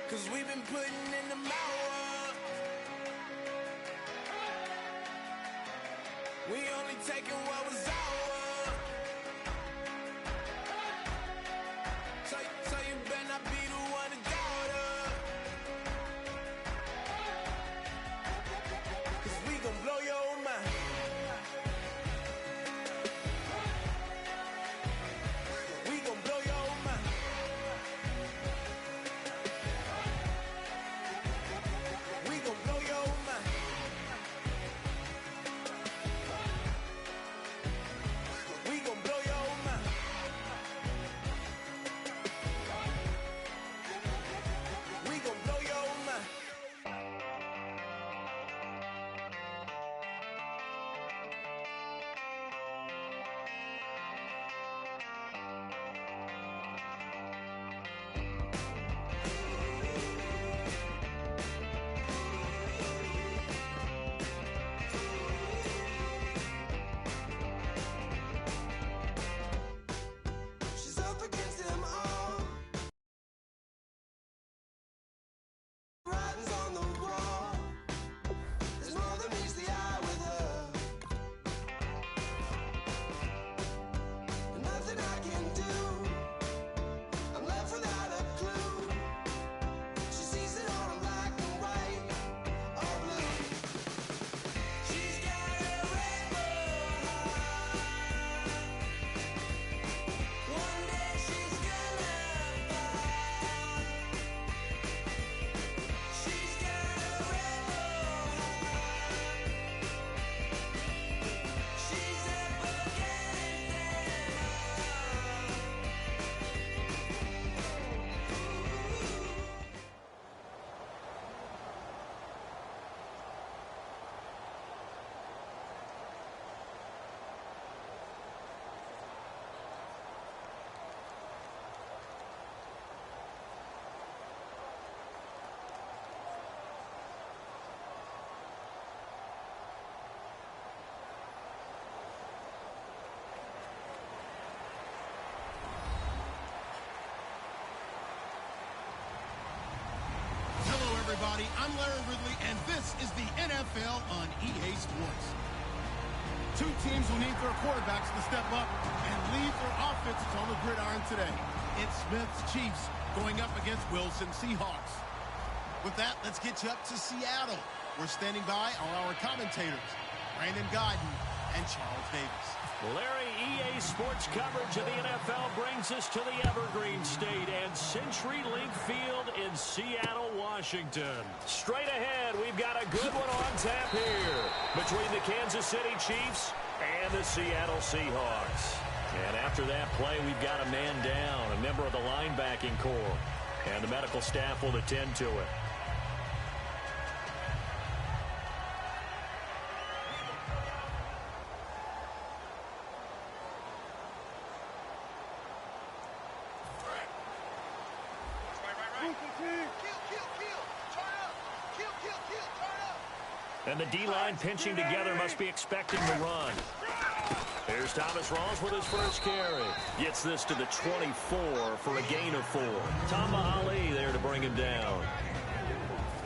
'cause we've been putting in the hour. We only taking what was ours. So you better not be the one to doubt us. 'Cause we gon' blow your mind. We gon' blow your mind. We gon' blow your mind. We gon' blow your mind. We gon' blow your mind. She's up against them all. Writings on the wall. There's more than meets the eye with her. And nothing I can do. I'm left without a clue. She sees it all in black and white or blue. She's got a rebel heart. One day she's gonna fall. She's got a rebel heart. She's up against them Hello, everybody. I'm Larry Ridley, and this is the NFL on EA Sports. Two teams will need their quarterbacks to step up and lead their offenses on the gridiron today. It's Smith's Chiefs going up against Wilson Seahawks. With that, let's get you up to Seattle. We're standing by are our commentators, Brandon Godden and Charles Davis. Larry, EA Sports coverage of the NFL brings us to the Evergreen State and CenturyLink Field in Seattle, Washington. Straight ahead, we've got a good one on tap here between the Kansas City Chiefs and the Seattle Seahawks. And after that play, we've got a man down, a member of the linebacking corps, and the medical staff will attend to it. And the D-line pinching together must be expecting the run. Here's Thomas Rawls with his first carry. Gets this to the 24 for a gain of 4. Tom Mahali there to bring him down.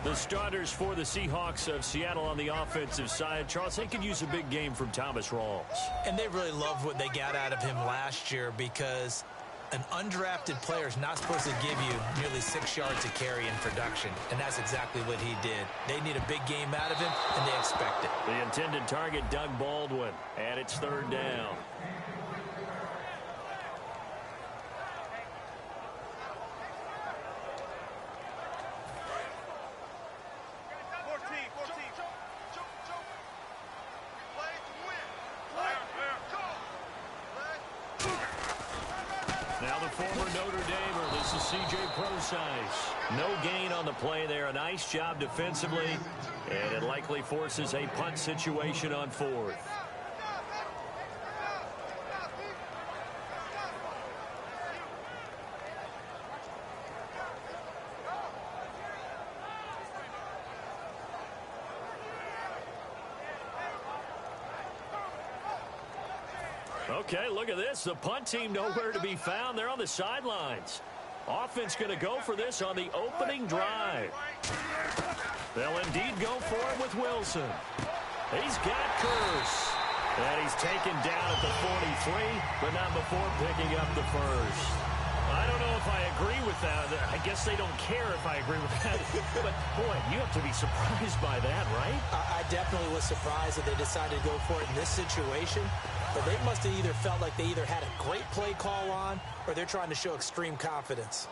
The starters for the Seahawks of Seattle on the offensive side. Charles, they could use a big game from Thomas Rawls. And they really loved what they got out of him last year because an undrafted player is not supposed to give you nearly 6 yards of carry in production, and that's exactly what he did. They need a big game out of him, and they expect it. The intended target, Doug Baldwin, and it's 3rd down. Now the former Notre Damer, this is C.J. Prosise. No gain on the play there. A nice job defensively, and it likely forces a punt situation on 4th. Okay, look at this. The punt team nowhere to be found. They're on the sidelines. Offense going to go for this on the opening drive. They'll indeed go for it with Wilson. He's got Curse. And he's taken down at the 43, but not before picking up the first. I don't know if I agree with that. I guess they don't care if I agree with that. But, boy, you have to be surprised by that, right? I definitely was surprised that they decided to go for it in this situation. But they must have either felt like they either had a great play call on or they're trying to show extreme confidence.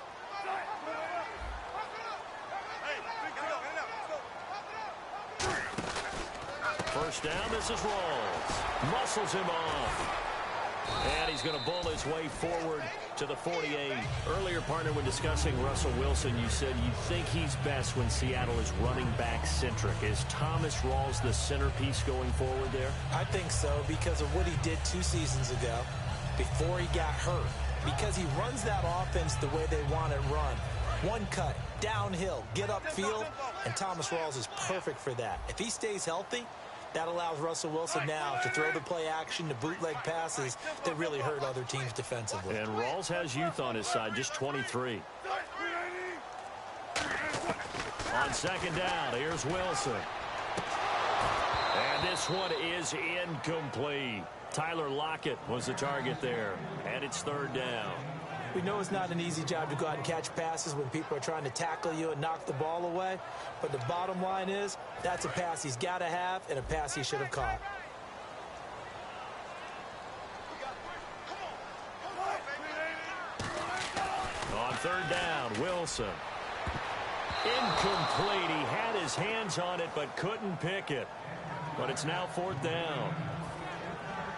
First down, this is Rawls. Muscles him off. And he's going to bull his way forward to the 48. Earlier, partner, when discussing Russell Wilson, you said you think he's best when Seattle is running back centric. Is Thomas Rawls the centerpiece going forward there? I think so because of what he did 2 seasons ago before he got hurt. Because he runs that offense the way they want it run. One cut, downhill, get upfield, and Thomas Rawls is perfect for that. If he stays healthy, that allows Russell Wilson now to throw the play action, to bootleg passes that really hurt other teams defensively. And Rawls has youth on his side, just 23. On second down, here's Wilson. And this one is incomplete. Tyler Lockett was the target there, and it's third down. We know it's not an easy job to go out and catch passes when people are trying to tackle you and knock the ball away. But the bottom line is, that's a pass he's got to have and a pass he should have caught. On third down, Wilson. Incomplete. He had his hands on it but couldn't pick it. But it's now fourth down.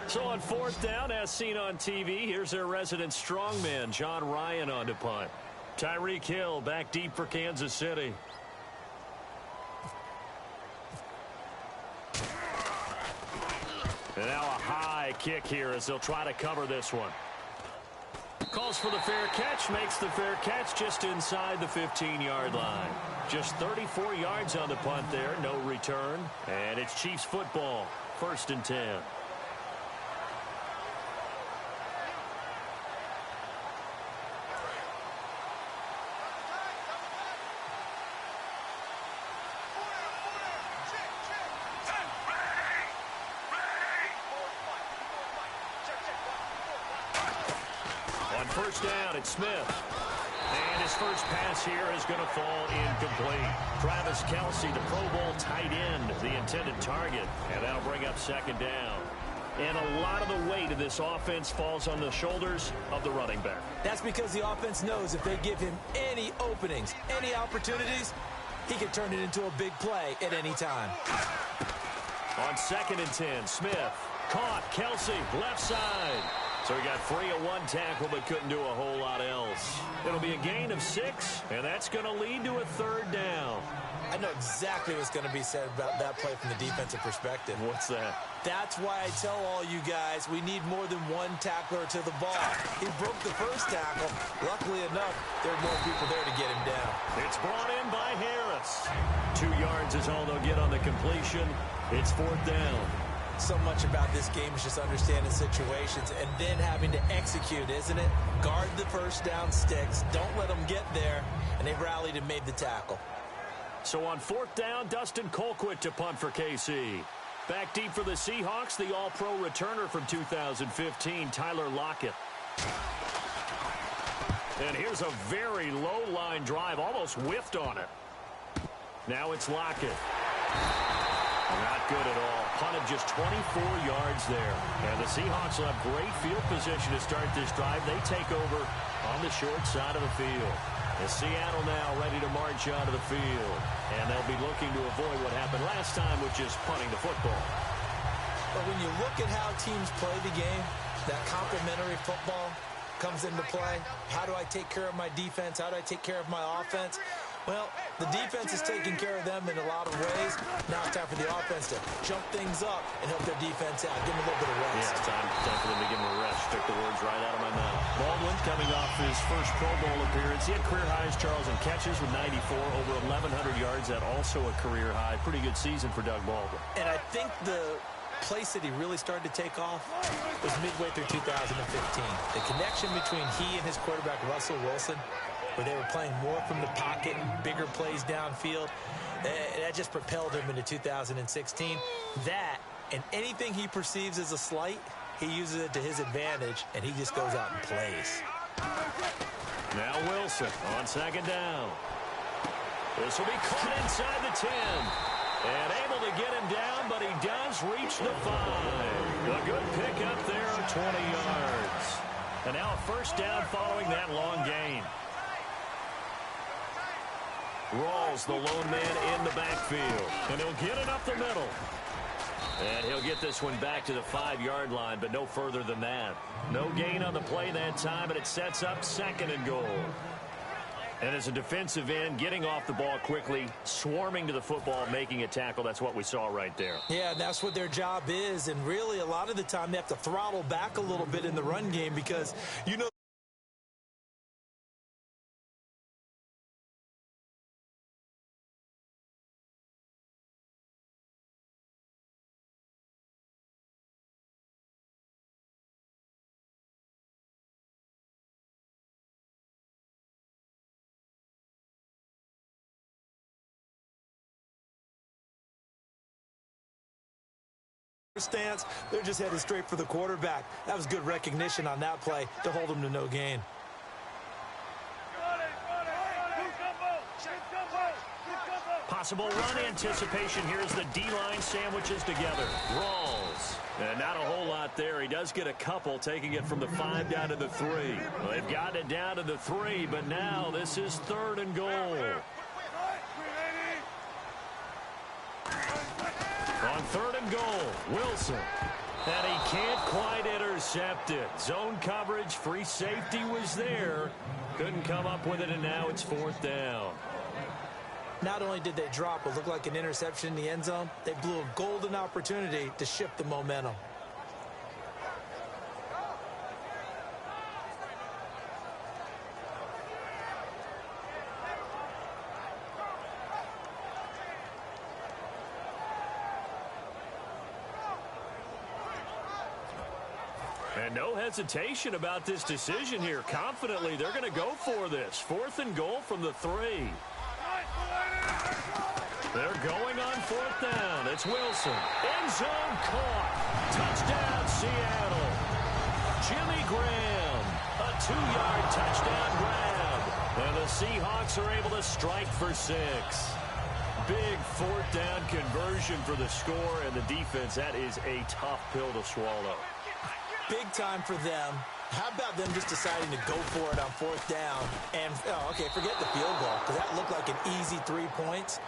So on fourth down, as seen on TV, here's their resident strongman, John Ryan, on to punt. Tyreek Hill back deep for Kansas City. And now a high kick here as they'll try to cover this one. Calls for the fair catch, makes the fair catch just inside the 15-yard line. Just 34 yards on the punt there, no return. And it's Chiefs football, 1st and 10. First down, it's Smith. And his first pass here is going to fall incomplete. Travis Kelce, the Pro Bowl tight end, the intended target. And that'll bring up second down. And a lot of the weight of this offense falls on the shoulders of the running back. That's because the offense knows if they give him any openings, any opportunities, he can turn it into a big play at any time. On 2nd and 10, Smith caught. Kelce, left side. So he got free of one tackle but couldn't do a whole lot else. It'll be a gain of 6, and that's going to lead to a third down. I know exactly what's going to be said about that play from the defensive perspective. What's that? That's why I tell all you guys we need more than one tackler to the ball. He broke the first tackle. Luckily enough, there are more people there to get him down. It's brought in by Harris. 2 yards is all they'll get on the completion. It's fourth down. So much about this game is just understanding situations and then having to execute, isn't it? Guard the first down sticks. Don't let them get there. And they rallied and made the tackle. So on fourth down, Dustin Colquitt to punt for KC. Back deep for the Seahawks, the All-Pro returner from 2015, Tyler Lockett. And here's a very low-line drive, almost whiffed on it. Now it's Lockett. Not good at all. Punted just 24 yards there. And the Seahawks will have great field position to start this drive. They take over on the short side of the field. And Seattle now ready to march out of the field. And they'll be looking to avoid what happened last time, which is punting the football. But when you look at how teams play the game, that complementary football comes into play. How do I take care of my defense? How do I take care of my offense? Well, the defense is taking care of them in a lot of ways. Now it's time for the offense to jump things up and help their defense out. Give them a little bit of rest. Yeah, time for them to give them a rest. Took the words right out of my mouth. Baldwin coming off his first Pro Bowl appearance. He had career highs, Charles, in catches with 94, over 1,100 yards. That also a career high. Pretty good season for Doug Baldwin. And I think the place that he really started to take off was midway through 2015. The connection between he and his quarterback, Russell Wilson, where they were playing more from the pocket and bigger plays downfield. That just propelled him into 2016. That and anything he perceives as a slight, he uses it to his advantage, and he just goes out and plays. Now Wilson on second down. This will be caught inside the 10. And able to get him down, but he does reach the 5. A good pickup there of 20 yards. And now a first down following that long gain. Rawls, the lone man in the backfield. And he'll get it up the middle. And he'll get this one back to the 5-yard line, but no further than that. No gain on the play that time, and it sets up second and goal. And as a defensive end, getting off the ball quickly, swarming to the football, making a tackle, that's what we saw right there. Yeah, that's what their job is, and really a lot of the time they have to throttle back a little bit in the run game because, you know, stance, they're just headed straight for the quarterback. That was good recognition on that play to hold him to no gain. Possible run anticipation. Here's the D-line sandwiches together. Rawls. And not a whole lot there. He does get a couple, taking it from the 5 down to the 3. Well, they've gotten it down to the 3, but now this is third and goal. On third and goal, Wilson. And he can't quite intercept it. Zone coverage, free safety was there. Couldn't come up with it, and now it's fourth down. Not only did they drop what looked like an interception in the end zone, they blew a golden opportunity to shift the momentum. And no hesitation about this decision here. Confidently, they're going to go for this. Fourth and goal from the 3. They're going on fourth down. It's Wilson. End zone caught. Touchdown, Seattle. Jimmy Graham. A 2-yard touchdown grab. And the Seahawks are able to strike for 6. Big fourth down conversion for the score, and the defense, that is a tough pill to swallow. Big time for them. How about them just deciding to go for it on fourth down? And, okay, forget the field goal, because that looked like an easy 3 points.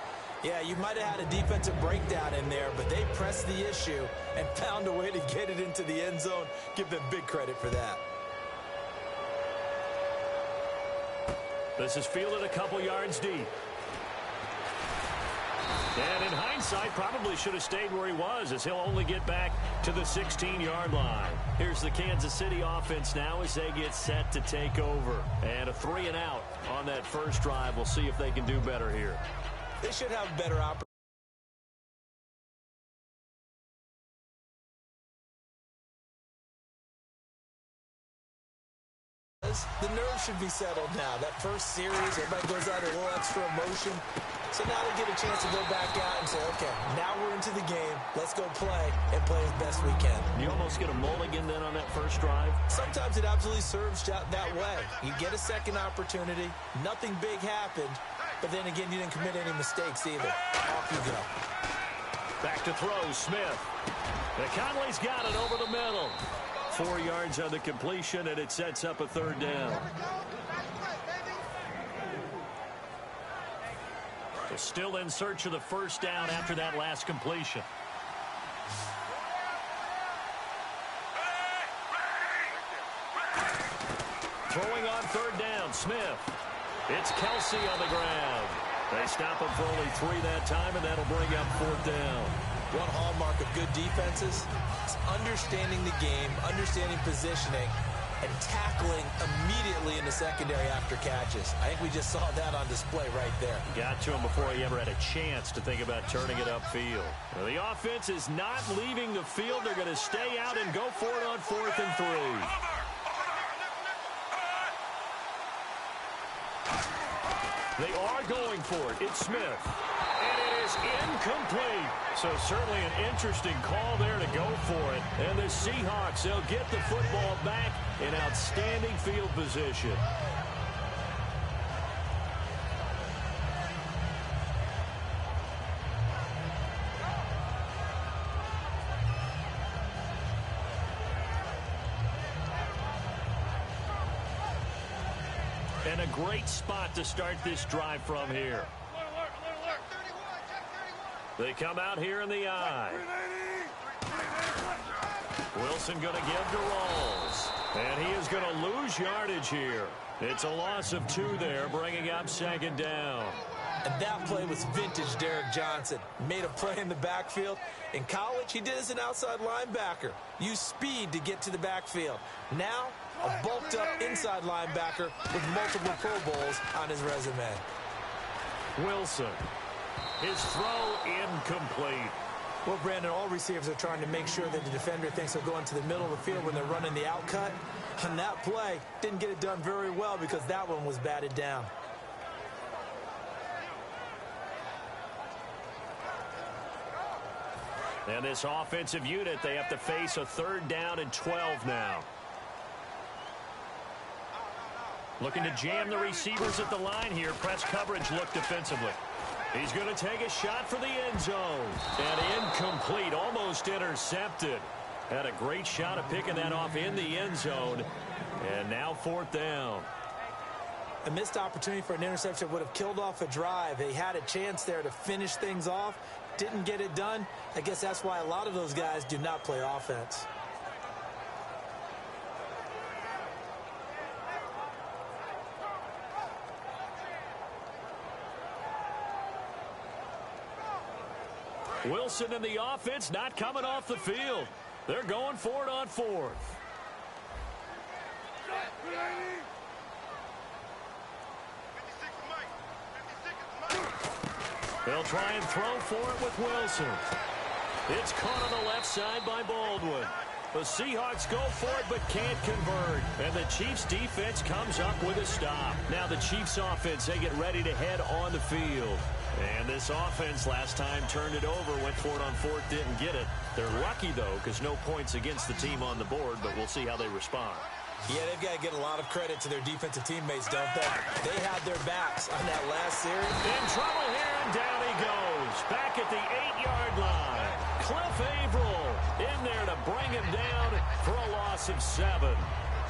Yeah, you might have had a defensive breakdown in there, but they pressed the issue and found a way to get it into the end zone. Give them big credit for that. This is fielded a couple yards deep. And in hindsight, probably should have stayed where he was, as he'll only get back to the 16-yard line. Here's the Kansas City offense now as they get set to take over. And a 3-and-out on that first drive. We'll see if they can do better here. They should have better opportunities. The nerves should be settled now. That first series, everybody goes out a little extra emotion. So now they get a chance to go back out and say, okay, now we're into the game. Let's go play and play as best we can. You almost get a mulligan then on that first drive? Sometimes it absolutely serves that way. You get a second opportunity. Nothing big happened. But then again, you didn't commit any mistakes either. Off you go. Back to throw, Smith. And Conley's got it over the middle. 4 yards on the completion, and it sets up a third down. So still in search of the first down after that last completion. Throwing on third down, Smith. It's Kelsey on the ground. They stop him for only 3 that time, and that'll bring up fourth down. One hallmark of good defenses is understanding the game, understanding positioning, and tackling immediately in the secondary after catches. I think we just saw that on display right there. Got to him before he ever had a chance to think about turning it upfield. Well, the offense is not leaving the field. They're going to stay out and go for it on 4th and 3. They are going for it. It's Smith. And it is incomplete. So certainly an interesting call there to go for it. And the Seahawks, they'll get the football back in outstanding field position. And a great spot to start this drive from here. They come out here in the eye. Wilson going to give to Rawls. And he is going to lose yardage here. It's a loss of 2 there, bringing up 2nd down. And that play was vintage Derek Johnson. Made a play in the backfield. In college, he did as an outside linebacker. Used speed to get to the backfield. Now, a bulked-up inside linebacker with multiple Pro Bowls on his resume. Wilson. His throw incomplete. Well, Brandon, all receivers are trying to make sure that the defender thinks they'll go into the middle of the field when they're running the out cut. On that play, didn't get it done very well because that one was batted down. And this offensive unit, they have to face a 3rd down and 12 now. Looking to jam the receivers at the line here. Press coverage look defensively. He's going to take a shot for the end zone. And incomplete, almost intercepted. Had a great shot of picking that off in the end zone. And now 4th down. A missed opportunity for an interception would have killed off a drive. They had a chance there to finish things off. Didn't get it done. I guess that's why a lot of those guys do not play offense. Wilson and the offense not coming off the field. They're going for it on 4th. They'll try and throw for it with Wilson. It's caught on the left side by Baldwin. The Seahawks go for it but can't convert. And the Chiefs defense comes up with a stop. Now the Chiefs offense, they get ready to head on the field. And this offense last time turned it over, went for it on 4th, didn't get it. They're lucky, though, because no points against the team on the board, but we'll see how they respond. Yeah, they've got to get a lot of credit to their defensive teammates, don't they? They had their backs on that last series. In trouble here, and down he goes. Back at the 8-yard line. Cliff Averill in there to bring him down for a loss of 7.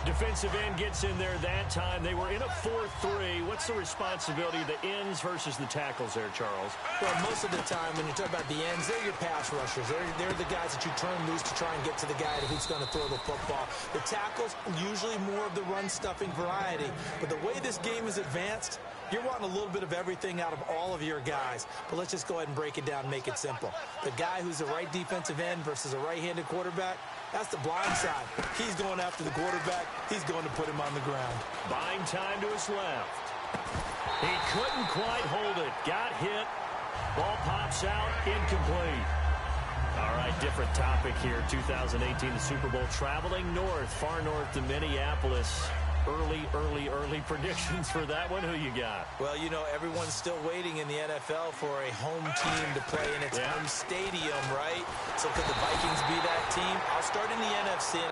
Defensive end gets in there that time. They were in a 4-3. What's the responsibility of the ends versus the tackles there, Charles? Well, most of the time when you talk about the ends, they're your pass rushers. They're the guys that you turn loose to try and get to the guy who's going to throw the football. The tackles, usually more of the run-stuffing variety. But the way this game is advanced, you're wanting a little bit of everything out of all of your guys. But let's just go ahead and break it down and make it simple. The guy who's the right defensive end versus a right-handed quarterback, that's the blind side. He's going after the quarterback. He's going to put him on the ground. Buying time to his left. He couldn't quite hold it. Got hit. Ball pops out. Incomplete. All right, different topic here. 2018, the Super Bowl, traveling north, far north to Minneapolis. Early predictions for that one. Who you got? Well, you know, everyone's still waiting in the NFL for a home team to play in its home stadium, right? So could the Vikings be that team? I'll start in the NFC.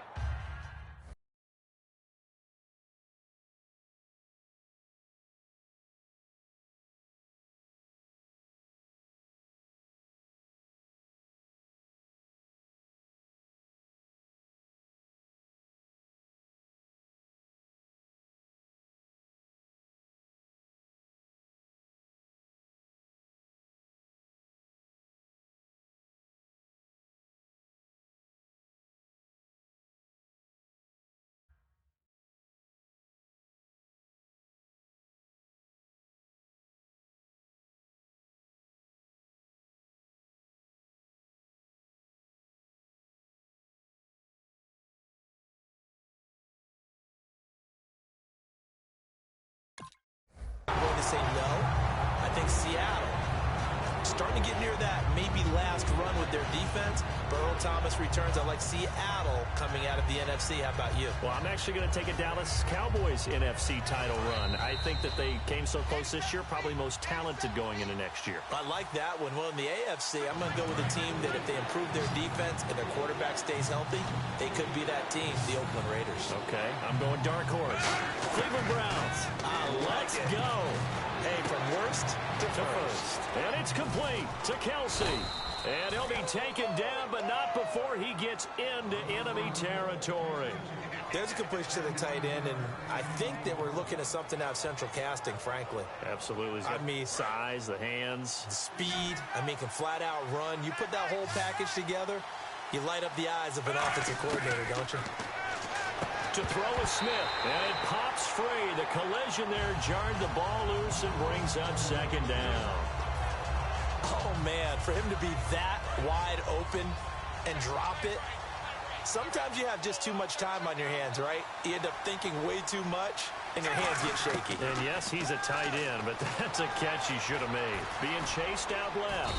I'm going to say no. I think Seattle. Starting to get near that maybe last run with their defense. But Earl Thomas returns. I like Seattle coming out of the NFC. How about you? Well, I'm actually going to take a Dallas Cowboys NFC title run. I think that they came so close this year, probably most talented going into next year. I like that one. Well, in the AFC, I'm going to go with a team that if they improve their defense and their quarterback stays healthy, they could be that team, the Oakland Raiders. Okay, I'm going dark horse. Cleveland Browns. Let's go. Hey, from worst to first. And it's complete to Kelsey. And he'll be taken down, but not before he gets into enemy territory. There's a completion to the tight end, and I think that we're looking at something out of central casting, frankly. Absolutely. He's got the size, the hands. The speed. I mean, can flat out run. You put that whole package together, you light up the eyes of an offensive coordinator, don't you? To throw is Smith, and it pops free. The collision there jarred the ball loose and brings up second down. Oh, man, for him to be that wide open and drop it. Sometimes you have just too much time on your hands, right? You end up thinking way too much, and your hands get shaky. And yes, he's a tight end, but that's a catch he should have made. Being chased out left.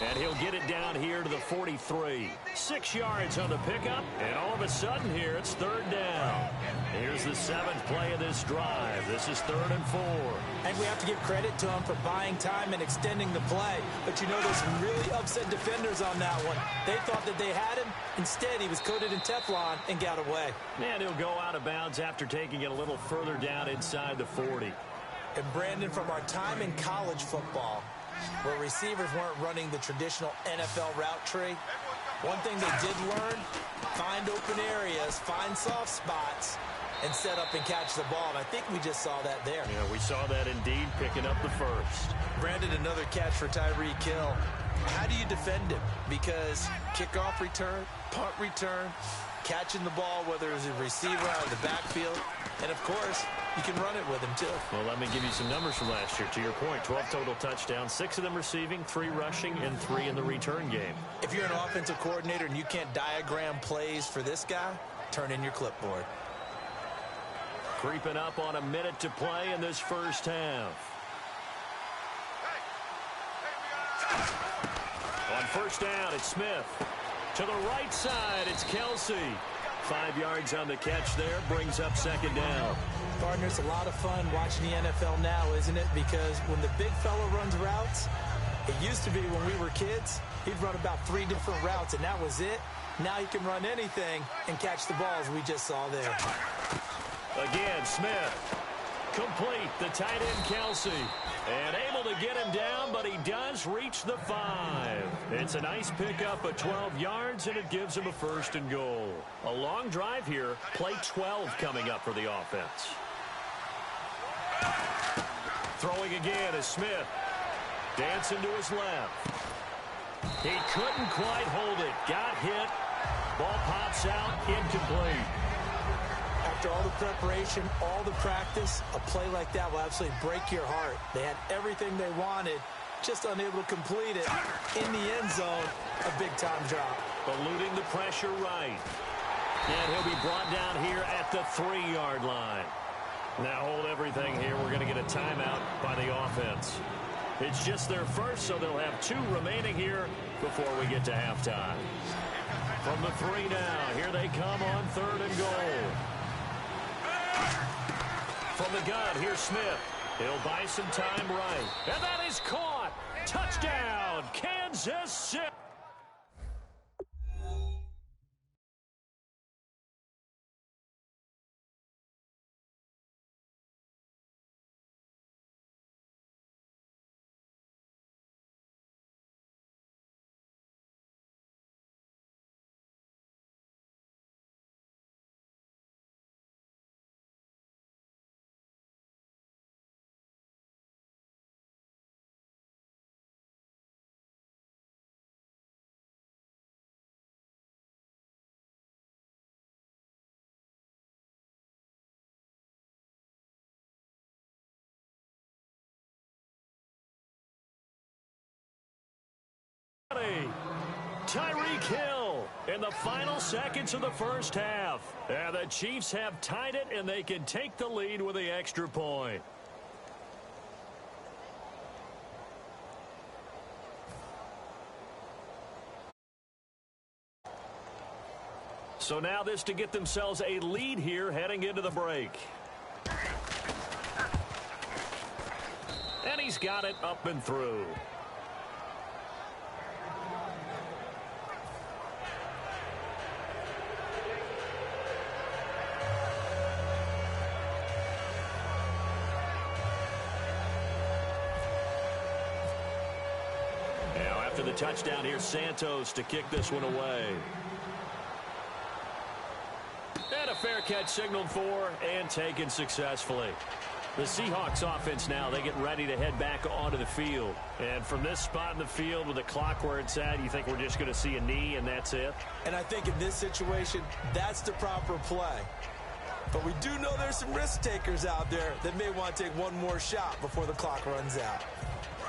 And he'll get it down here to the 43. 6 yards on the pickup, and all of a sudden here it's third down. Here's the 7th play of this drive. This is 3rd and 4. And we have to give credit to him for buying time and extending the play. But you know, there's some really upset defenders on that one. They thought that they had him. Instead, he was coated in Teflon and got away. And he'll go out of bounds after taking it a little further down inside the 40. And Brandon, from our time in college football, where receivers weren't running the traditional NFL route tree, one thing they did learn, find open areas, find soft spots, and set up and catch the ball. And I think we just saw that there. Yeah, we saw that indeed, picking up the first. Brandon, another catch for Tyreek Hill. How do you defend him? Because kickoff return, punt return, catching the ball, whether it's a receiver out of the backfield, and, of course, you can run it with him, too. Well, let me give you some numbers from last year. To your point, 12 total touchdowns, 6 of them receiving, 3 rushing, and 3 in the return game. If you're an offensive coordinator and you can't diagram plays for this guy, turn in your clipboard. Creeping up on a minute to play in this first half. On first down, it's Smith. To the right side, it's Kelsey. 5 yards on the catch there, brings up second down. Partner, it's a lot of fun watching the NFL now, isn't it? Because when the big fella runs routes, it used to be when we were kids, he'd run about 3 different routes, and that was it. Now he can run anything and catch the balls we just saw there. Again, Smith. Complete, the tight end Kelsey. And able to get him down, but he does reach the 5. It's a nice pickup of 12 yards, and it gives him a 1st and goal. A long drive here. Play 12 coming up for the offense. Throwing again is Smith. Dancing to his left. He couldn't quite hold it. Got hit. Ball pops out, incomplete. After all the preparation, all the practice, a play like that will absolutely break your heart. They had everything they wanted, just unable to complete it. In the end zone, a big-time drop. Eluding the pressure right. And he'll be brought down here at the 3-yard line. Now hold everything here. We're going to get a timeout by the offense. It's just their first, so they'll have 2 remaining here before we get to halftime. From the 3 now, here they come on 3rd and goal. From the gun, here's Smith. He'll buy some time right. And that is caught. Touchdown, Kansas City. Tyreek Hill in the final seconds of the first half. And the Chiefs have tied it, and they can take the lead with the extra point. So now this to get themselves a lead here heading into the break. And he's got it up and through. Now after the touchdown, here's Santos to kick this one away. And a fair catch signaled for and taken successfully. The Seahawks offense now, they get ready to head back onto the field. And from this spot in the field with the clock where it's at, you think we're just going to see a knee and that's it? And I think in this situation, that's the proper play. But we do know there's some risk takers out there that may want to take one more shot before the clock runs out.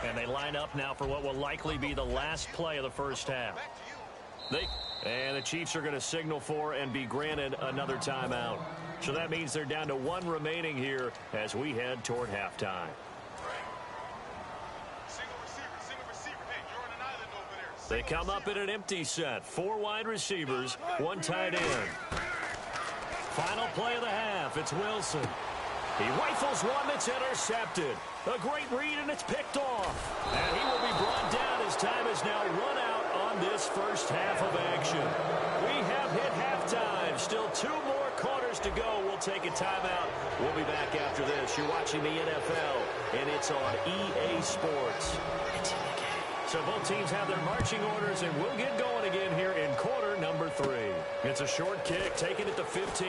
And they line up now for what will likely be the last play of the first half. And the Chiefs are going to signal for and be granted another timeout. So that means they're down to one remaining here as we head toward halftime. They come up in an empty set. 4 wide receivers, 1 tight end. Final play of the half. It's Wilson. He rifles one that's intercepted. A great read, and it's picked off. And he will be brought down as time is now run out on this first half of action. We have hit halftime. Still 2 more quarters to go. We'll take a timeout. We'll be back after this. You're watching the NFL, and it's on EA Sports. So both teams have their marching orders, and we'll get going again here in quarter number 3. It's a short kick, taking it to 15.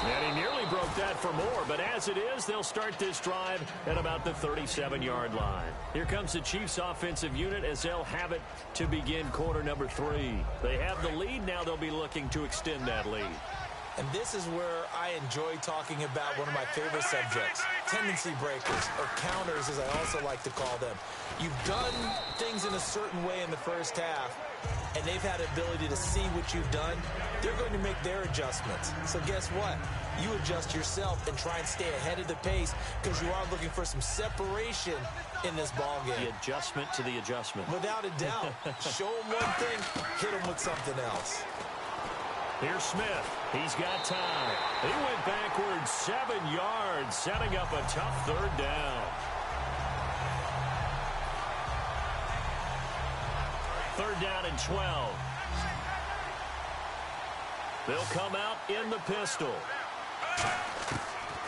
And he nearly broke that for more, but as it is, they'll start this drive at about the 37-yard line. Here comes the Chiefs offensive unit as they'll have it to begin quarter number 3. They have the lead. Now they'll be looking to extend that lead. And this is where I enjoy talking about one of my favorite subjects, tendency breakers, or counters as I also like to call them. You've done things in a certain way in the first half, and they've had the ability to see what you've done. They're going to make their adjustments. So guess what? You adjust yourself and try and stay ahead of the pace because you are looking for some separation in this ball game. The adjustment to the adjustment. Without a doubt. Show them one thing, hit them with something else. Here's Smith. He's got time. He went backwards 7 yards, setting up a tough third down. Third down and 12. They'll come out in the pistol.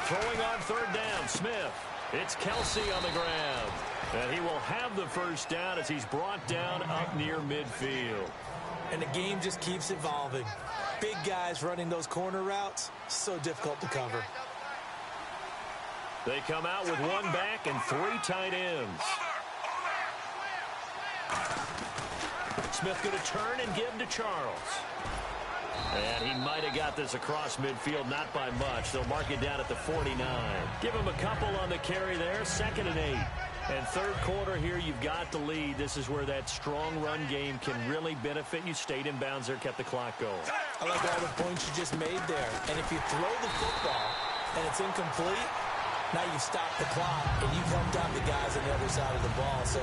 Throwing on third down, Smith. It's Kelsey on the ground. And he will have the first down as he's brought down up near midfield. And the game just keeps evolving. Big guys running those corner routes, so difficult to cover. They come out with 1 back and 3 tight ends. Smith going to turn and give to Charles. And he might have got this across midfield, not by much. They'll mark it down at the 49. Give him a couple on the carry there, 2nd and 8. And third quarter here, you've got the lead. This is where that strong run game can really benefit you. Stayed in bounds there, kept the clock going. I like all the points you just made there. And if you throw the football and it's incomplete, now you've stopped the clock and you've helped out the guys on the other side of the ball. So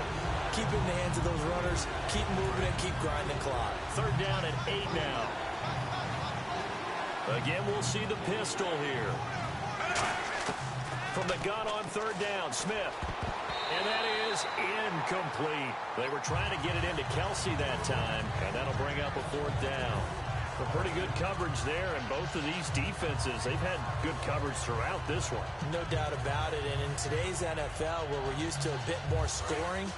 keep it in the hands of those runners, keep moving and keep grinding clock. Third down at 8 now. Again, we'll see the pistol here. From the gun on third down, Smith. And that is incomplete. They were trying to get it into Kelsey that time, and that'll bring up a 4th down. A pretty good coverage there, and both of these defenses, they've had good coverage throughout this one. No doubt about it, and in today's NFL, where we're used to a bit more scoring,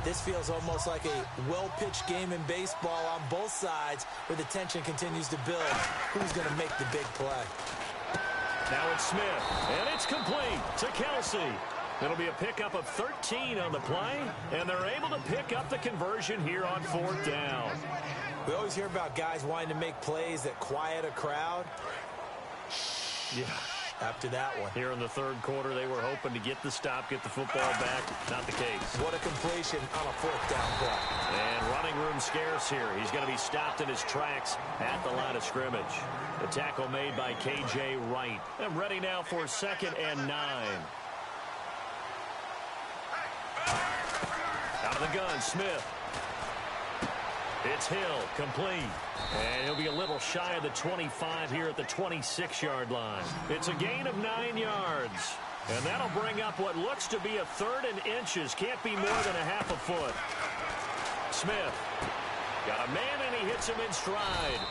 this feels almost like a well-pitched game in baseball on both sides where the tension continues to build. Who's going to make the big play? Now it's Smith, and it's complete to Kelsey. It'll be a pickup of 13 on the play, and they're able to pick up the conversion here on 4th down. We always hear about guys wanting to make plays that quiet a crowd. Yeah. After that one. Here in the third quarter, they were hoping to get the stop, get the football back. Not the case. What a completion on a 4th down play. And running room scarce here. He's going to be stopped in his tracks at the line of scrimmage. The tackle made by K.J. Wright. And ready now for 2nd and 9. Out of the gun, Smith. It's Hill, complete. And he'll be a little shy of the 25 here at the 26-yard line. It's a gain of 9 yards. And that'll bring up what looks to be a 3rd and inches. Can't be more than a half a foot. Smith got a man, and he hits him in stride.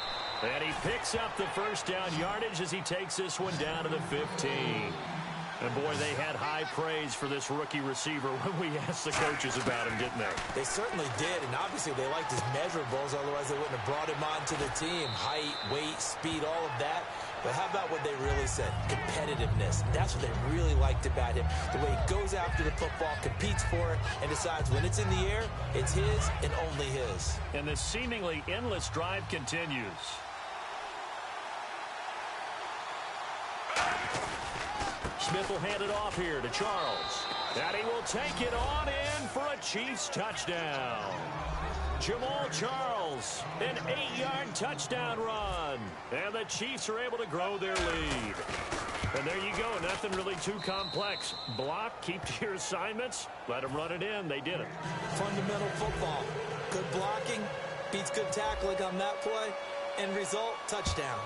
And he picks up the first down yardage as he takes this one down to the 15. And, boy, they had high praise for this rookie receiver when we asked the coaches about him, didn't they? They certainly did, and obviously they liked his measurables. Otherwise, they wouldn't have brought him onto the team. Height, weight, speed, all of that. But how about what they really said? Competitiveness. That's what they really liked about him. The way he goes after the football, competes for it, and decides when it's in the air, it's his and only his. And this seemingly endless drive continues. Smith will hand it off here to Charles. And he will take it on in for a Chiefs touchdown. Jamal Charles, an 8-yard touchdown run. And the Chiefs are able to grow their lead. And there you go, nothing really too complex. Block, keep to your assignments, let them run it in. They did it. Fundamental football. Good blocking, beats good tackling on that play. End result, touchdown.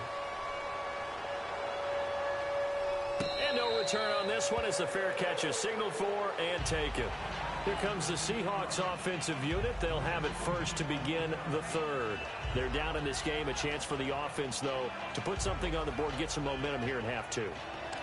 And no return on this one as the fair catch is signaled for and taken. Here comes the Seahawks offensive unit. They'll have it first to begin the 3rd. They're down in this game. A chance for the offense, though, to put something on the board, get some momentum here in half 2.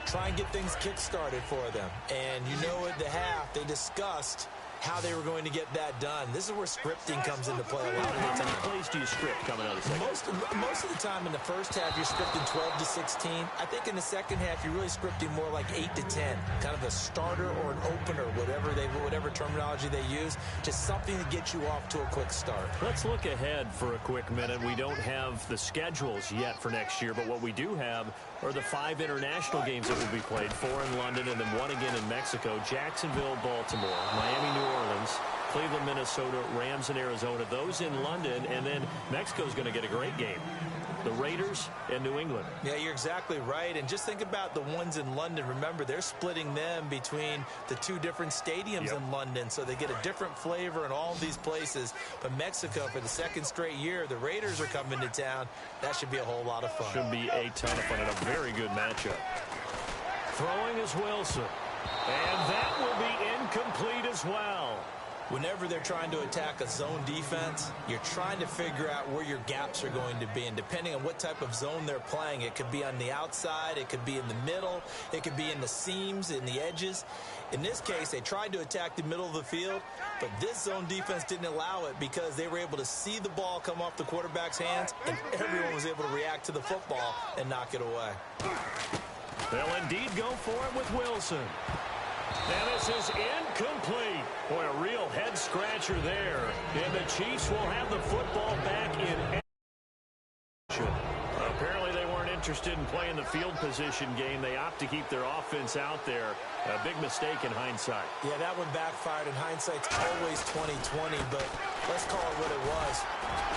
Try and get things kick-started for them. And you know at the half, they discussed how they were going to get that done. This is where scripting comes into play a lot of the time. How many plays do you script coming out of the second? Most of the time in the first half, you're scripting 12 to 16. I think in the second half, you're really scripting more like 8 to 10. Kind of a starter or an opener, whatever terminology they use. Just something to get you off to a quick start. Let's look ahead for a quick minute. We don't have the schedules yet for next year, but what we do have are the 5 international games that will be played, 4 in London and then 1 again in Mexico, Jacksonville, Baltimore, Miami, New Orleans, Cleveland, Minnesota, Rams, and Arizona. Those in London, and then Mexico's going to get a great game. The Raiders and New England. Yeah, you're exactly right. And just think about the ones in London. Remember, they're splitting them between the 2 different stadiums in London, so they get a different flavor in all of these places. But Mexico, for the 2nd straight year, the Raiders are coming to town. That should be a whole lot of fun. Should be a ton of fun and a very good matchup. Throwing is Wilson. And that will be incomplete as well. Whenever they're trying to attack a zone defense, you're trying to figure out where your gaps are going to be. And depending on what type of zone they're playing, it could be on the outside, it could be in the middle, it could be in the seams, in the edges. In this case, they tried to attack the middle of the field, but this zone defense didn't allow it because they were able to see the ball come off the quarterback's hands, and everyone was able to react to the football and knock it away. They'll indeed go for it with Wilson. And this is incomplete. Boy, a real head-scratcher there. And the Chiefs will have the football back in action. Apparently they weren't interested in playing the field position game. They opt to keep their offense out there. A big mistake in hindsight. Yeah, that one backfired. In hindsight's always 20/20, but let's call it what it was.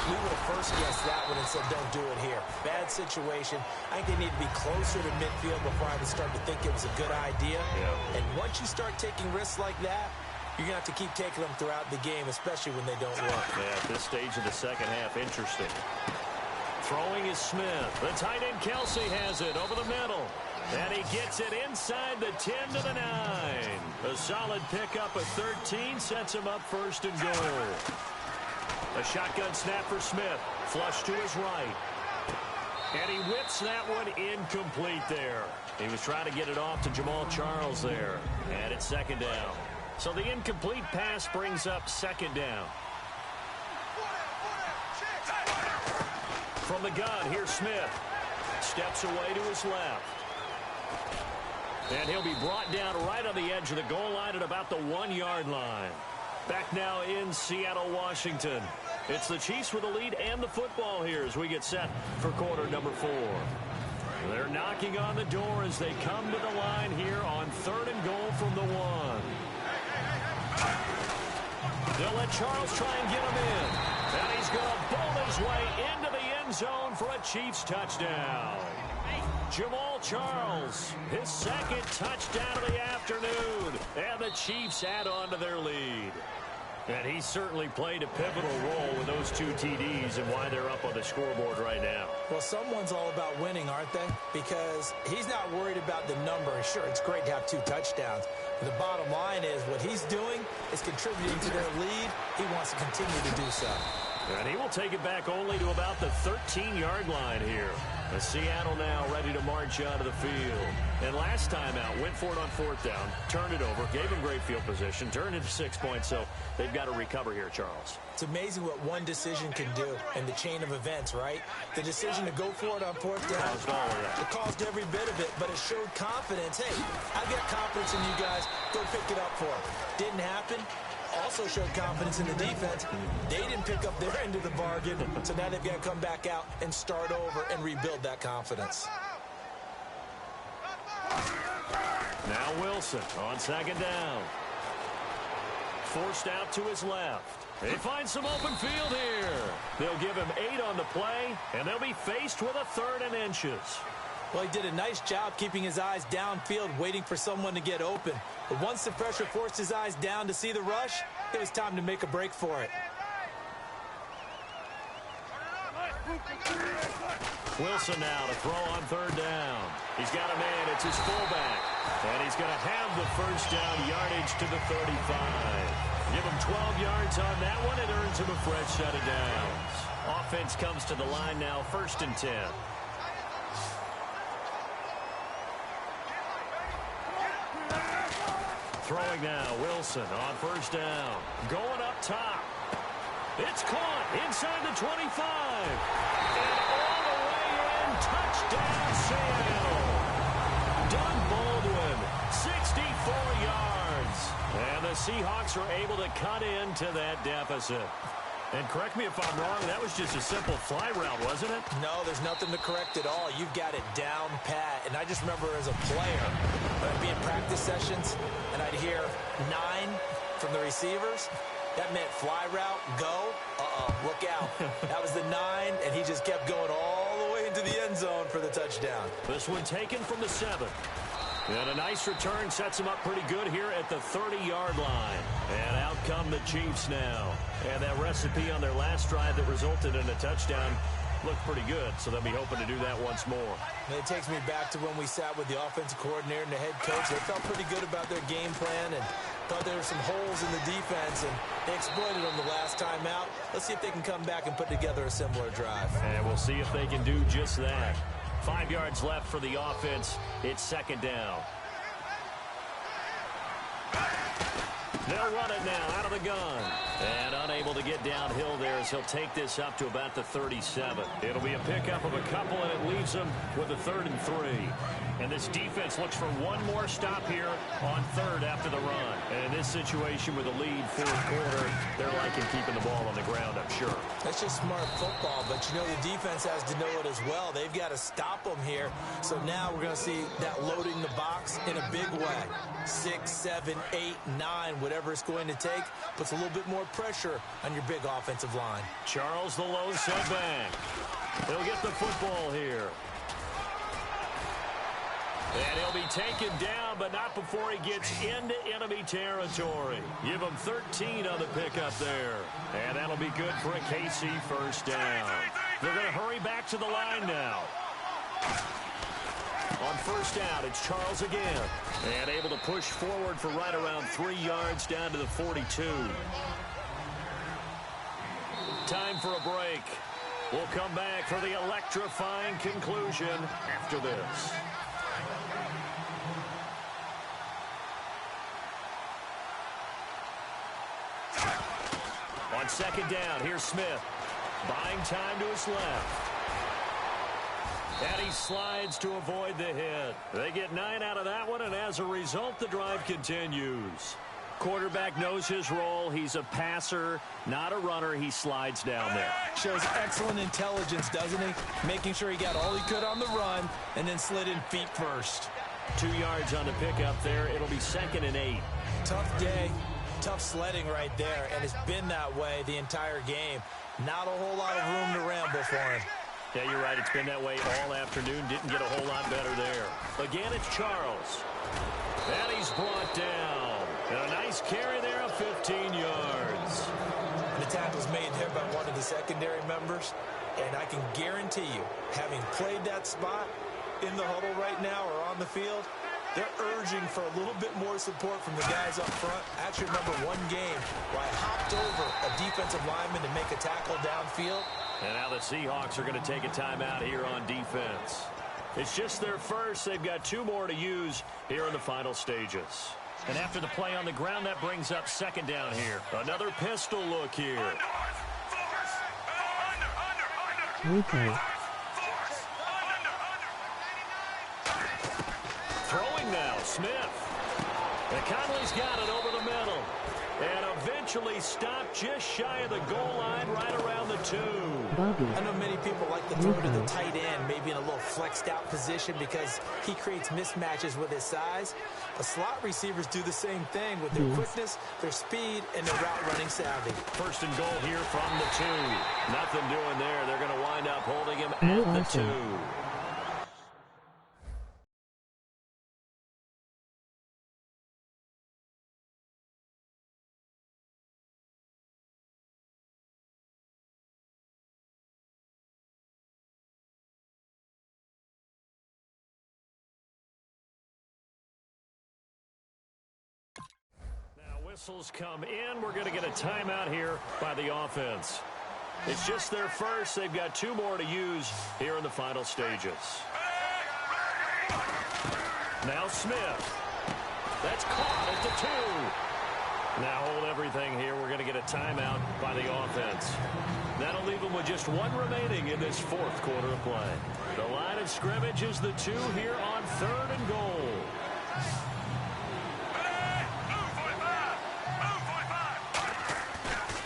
We would have first guessed that one and said, don't do it here. Bad situation. I think they need to be closer to midfield before I would start to think it was a good idea. Yeah. And once you start taking risks like that, you're going to have to keep taking them throughout the game, especially when they don't work. Yeah, at this stage of the second half, interesting. Throwing is Smith. The tight end Kelsey has it over the middle. And he gets it inside the 10 to the 9. A solid pickup at 13 sets him up first and goal. A shotgun snap for Smith. Flush to his right. And he whips that one incomplete there. He was trying to get it off to Jamal Charles there. And it's 2nd down. So the incomplete pass brings up 2nd down. From the gun, here's Smith. Steps away to his left. And he'll be brought down right on the edge of the goal line at about the 1-yard line. Back now in Seattle, Washington. It's the Chiefs with the lead and the football here as we get set for quarter number 4. They're knocking on the door as they come to the line here on 3rd and goal from the 1. They'll let Charles try and get him in. And he's going to bowl his way into the end zone for a Chiefs touchdown. Jamal Charles, his 2nd touchdown of the afternoon. And the Chiefs add on to their lead. And he certainly played a pivotal role with those 2 TDs and why they're up on the scoreboard right now. Well, someone's all about winning, aren't they? Because he's not worried about the number. Sure, it's great to have 2 touchdowns. But the bottom line is what he's doing is contributing to their lead. He wants to continue to do so. And he will take it back only to about the 13-yard line here. As Seattle now ready to march out of the field. And last time out, went for it on 4th down, turned it over, gave him great field position, turned into 6 points, so they've got to recover here, Charles. It's amazing what one decision can do in the chain of events, right? The decision to go for it on 4th down, Caused all of that. it caused every bit of it, but it showed confidence. Hey, I've got confidence in you guys. Go pick it up for him. Didn't happen. Also showed confidence in the defense. They didn't pick up their end of the bargain, so now they've got to come back out and start over and rebuild that confidence. Now Wilson on 2nd down. Forced out to his left. They find some open field here. They'll give him 8 on the play, and they'll be faced with a 3rd and inches. Well, he did a nice job keeping his eyes downfield, waiting for someone to get open. But once the pressure forced his eyes down to see the rush, it was time to make a break for it. Wilson now to throw on 3rd down. He's got a man. It's his fullback. And he's going to have the 1st down yardage to the 35. Give him 12 yards on that one. It earns him a fresh set of downs. Offense comes to the line now, 1st and 10. Throwing now, Wilson on 1st down. Going up top. It's caught inside the 25. And all the way in, touchdown Seattle. Doug Baldwin, 64 yards. And the Seahawks are able to cut into that deficit. And correct me if I'm wrong, that was just a simple fly route, wasn't it? No, there's nothing to correct at all. You've got it down pat. And I just remember as a player, when I'd be in practice sessions, and I'd hear 9 from the receivers. That meant fly route, go. Look out. That was the 9, and he just kept going all the way into the end zone for the touchdown. This one taken from the 7. And a nice return sets him up pretty good here at the 30-yard line. And out come the Chiefs now. And that recipe on their last drive that resulted in a touchdown looked pretty good, so they'll be hoping to do that once more. And it takes me back to when we sat with the offensive coordinator and the head coach. They felt pretty good about their game plan and thought there were some holes in the defense, and they exploited them the last time out. Let's see if they can come back and put together a similar drive. And we'll see if they can do just that. 5 yards left for the offense. It's 2nd down. They'll run it now out of the gun. And unable to get downhill there as he'll take this up to about the 37. It'll be a pickup of a couple, and it leaves them with a 3rd and 3. And this defense looks for one more stop here on 3rd after the run. And in this situation with a lead 4th quarter, they're liking keeping the ball on the ground, I'm sure. That's just smart football, but you know the defense has to know it as well. They've got to stop them here. So now we're going to see that loading the box in a big way. 6, 7, 8, 9, whatever it's going to take, puts a little bit more pressure on your big offensive line. Charles the low setback. He'll get the football here. And he'll be taken down, but not before he gets into enemy territory. Give him 13 on the pickup there. And that'll be good for a KC 1st down. They're going to hurry back to the line now. On 1st down, it's Charles again. And able to push forward for right around 3 yards down to the 42. Time for a break. We'll come back for the electrifying conclusion after this. On 2nd down, here's Smith. Buying time to his left. And he slides to avoid the hit. They get 9 out of that one, and as a result, the drive continues. Quarterback knows his role. He's a passer, not a runner. He slides down there. Shows excellent intelligence, doesn't he? Making sure he got all he could on the run and then slid in feet first. 2 yards on the pickup there. It'll be 2nd and 8. Tough day. Tough sledding right there, and it's been that way the entire game. Not a whole lot of room to ramble for him. Yeah, you're right. It's been that way all afternoon. Didn't get a whole lot better there. Again, it's Charles. And he's brought down. And a nice carry there of 15 yards. The tackle's made there by one of the secondary members, and I can guarantee you, having played that spot in the huddle right now or on the field, they're urging for a little bit more support from the guys up front. I actually remember one game where I hopped over a defensive lineman to make a tackle downfield. And now the Seahawks are going to take a timeout here on defense. It's just their first. They've got 2 more to use here in the final stages. And after the play on the ground, that brings up second down here. Another pistol look here. Throwing now, Smith. And Conley's got it over the middle. And eventually stopped just shy of the goal line right around the 2. I know many people like to throw to the tight end, maybe in a little flexed out position because he creates mismatches with his size. The slot receivers do the same thing with their quickness, their speed, and their route running savvy. First and goal here from the 2. Nothing doing there. They're going to wind up holding him at the 2. Whistles come in. We're going to get a timeout here by the offense. It's just their first. They've got 2 more to use here in the final stages. Now Smith. That's caught at the 2. Now hold everything here. We're going to get a timeout by the offense. That'll leave them with just 1 remaining in this 4th quarter of play. The line of scrimmage is the 2 here on 3rd and goal.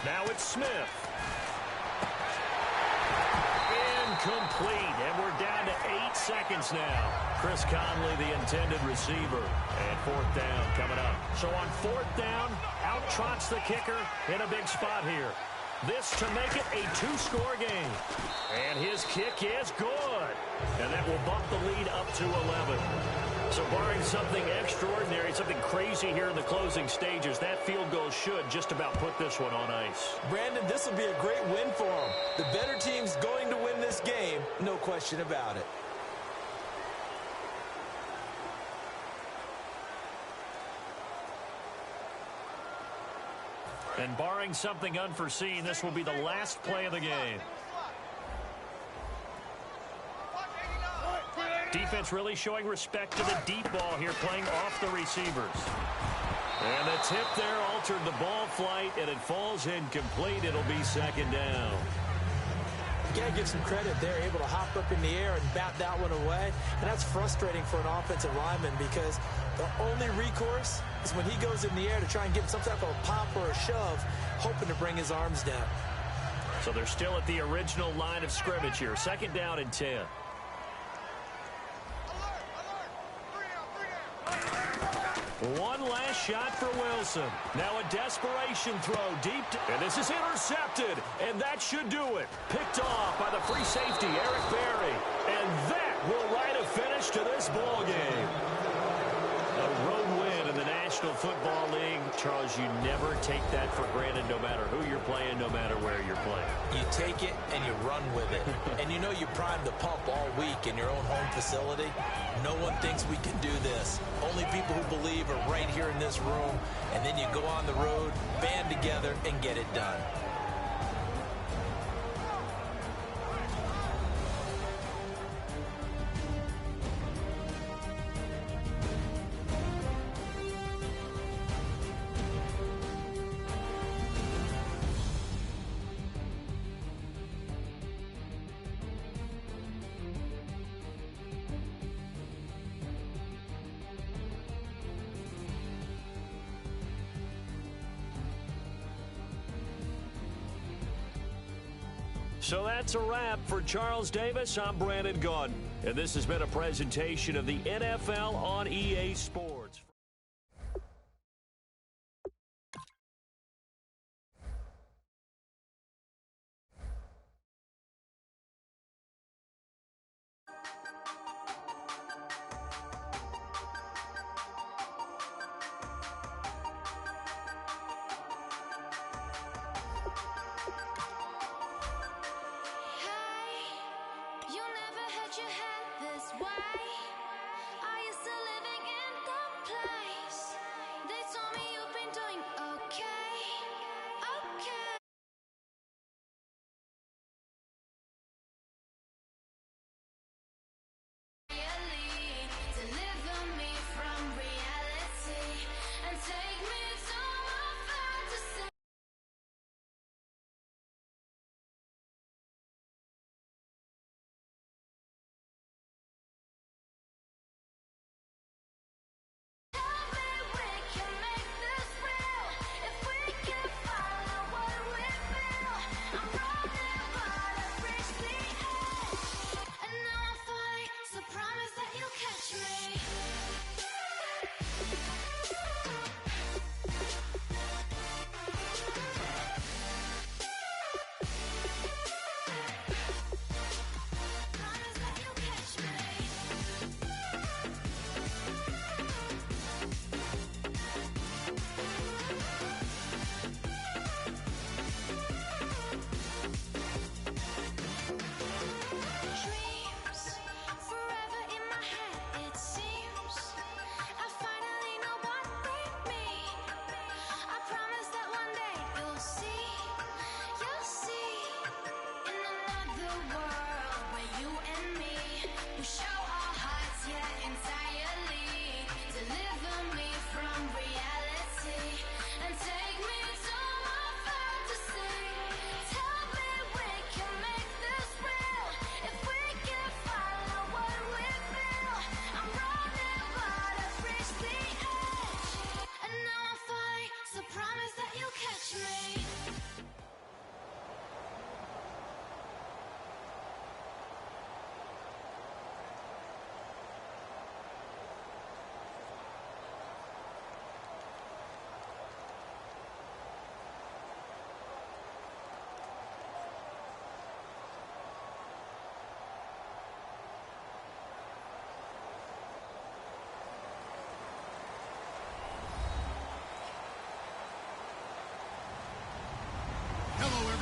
Now it's Smith. Incomplete, and we're down to 8 seconds now. Chris Conley, the intended receiver. And 4th down coming up. So on 4th down, out trots the kicker in a big spot here. This to make it a 2-score game. And his kick is good. And that will bump the lead up to 11. So barring something extraordinary, something crazy here in the closing stages, that field goal should just about put this one on ice. Brandon, this will be a great win for them. The better team's going to win this game, no question about it. And barring something unforeseen, this will be the last play of the game. Defense really showing respect to the deep ball here, playing off the receivers. And the tip there altered the ball flight, and it falls incomplete. It'll be 2nd down. You got to give some credit. They're able to hop up in the air and bat that one away. And that's frustrating for an offensive lineman because the only recourse is when he goes in the air to try and get some type of a pop or a shove, hoping to bring his arms down. So they're still at the original line of scrimmage here. 2nd down and 10. One last shot for Wilson. Now a desperation throw deep. And this is intercepted. And that should do it. Picked off by the free safety, Eric Berry. And that will write a finish to this ball game. A road win in the National Football League. Charles, you never take that for granted no matter who you're playing, no matter where you're playing. You take it and you run with it. And you know you primed the pump all week in your own home facility. No one thinks we can do this. Only people who believe are right here in this room. And then you go on the road, band together, and get it done. So that's a wrap for Charles Davis. I'm Brandon Gaudin, and this has been a presentation of the NFL on EA Sports.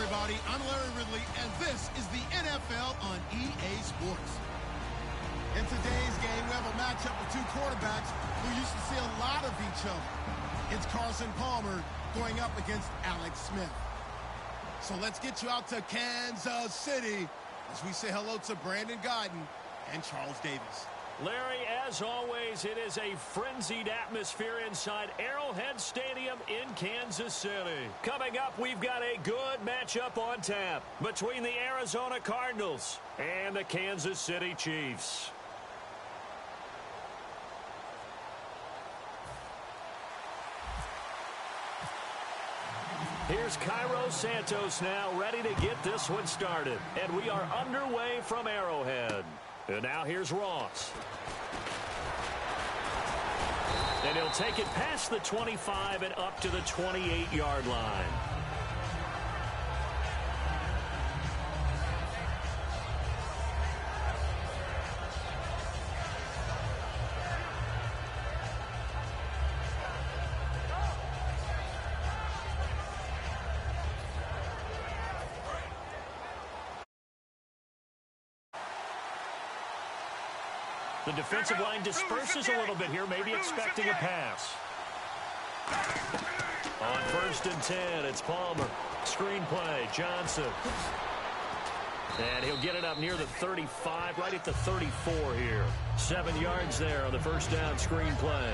everybody. I'm Larry Ridley, and this is the NFL on EA Sports. In today's game, we have a matchup of two quarterbacks who used to see a lot of each other. It's Carson Palmer going up against Alex Smith. So let's get you out to Kansas City as we say hello to Brandon Gaudin and Charles Davis. Larry, as always, it is a frenzied atmosphere inside Arrowhead Stadium in Kansas City. Coming up, we've got a good matchup on tap between the Arizona Cardinals and the Kansas City Chiefs. Here's Cairo Santos now ready to get this one started. And we are underway from Arrowhead. And now here's Ross. And he'll take it past the 25 and up to the 28-yard line. The defensive line disperses a little bit here, maybe expecting a pass. On 1st and 10, it's Palmer. Screen play, Johnson. And he'll get it up near the 35, right at the 34 here. 7 yards there on the first down screen play.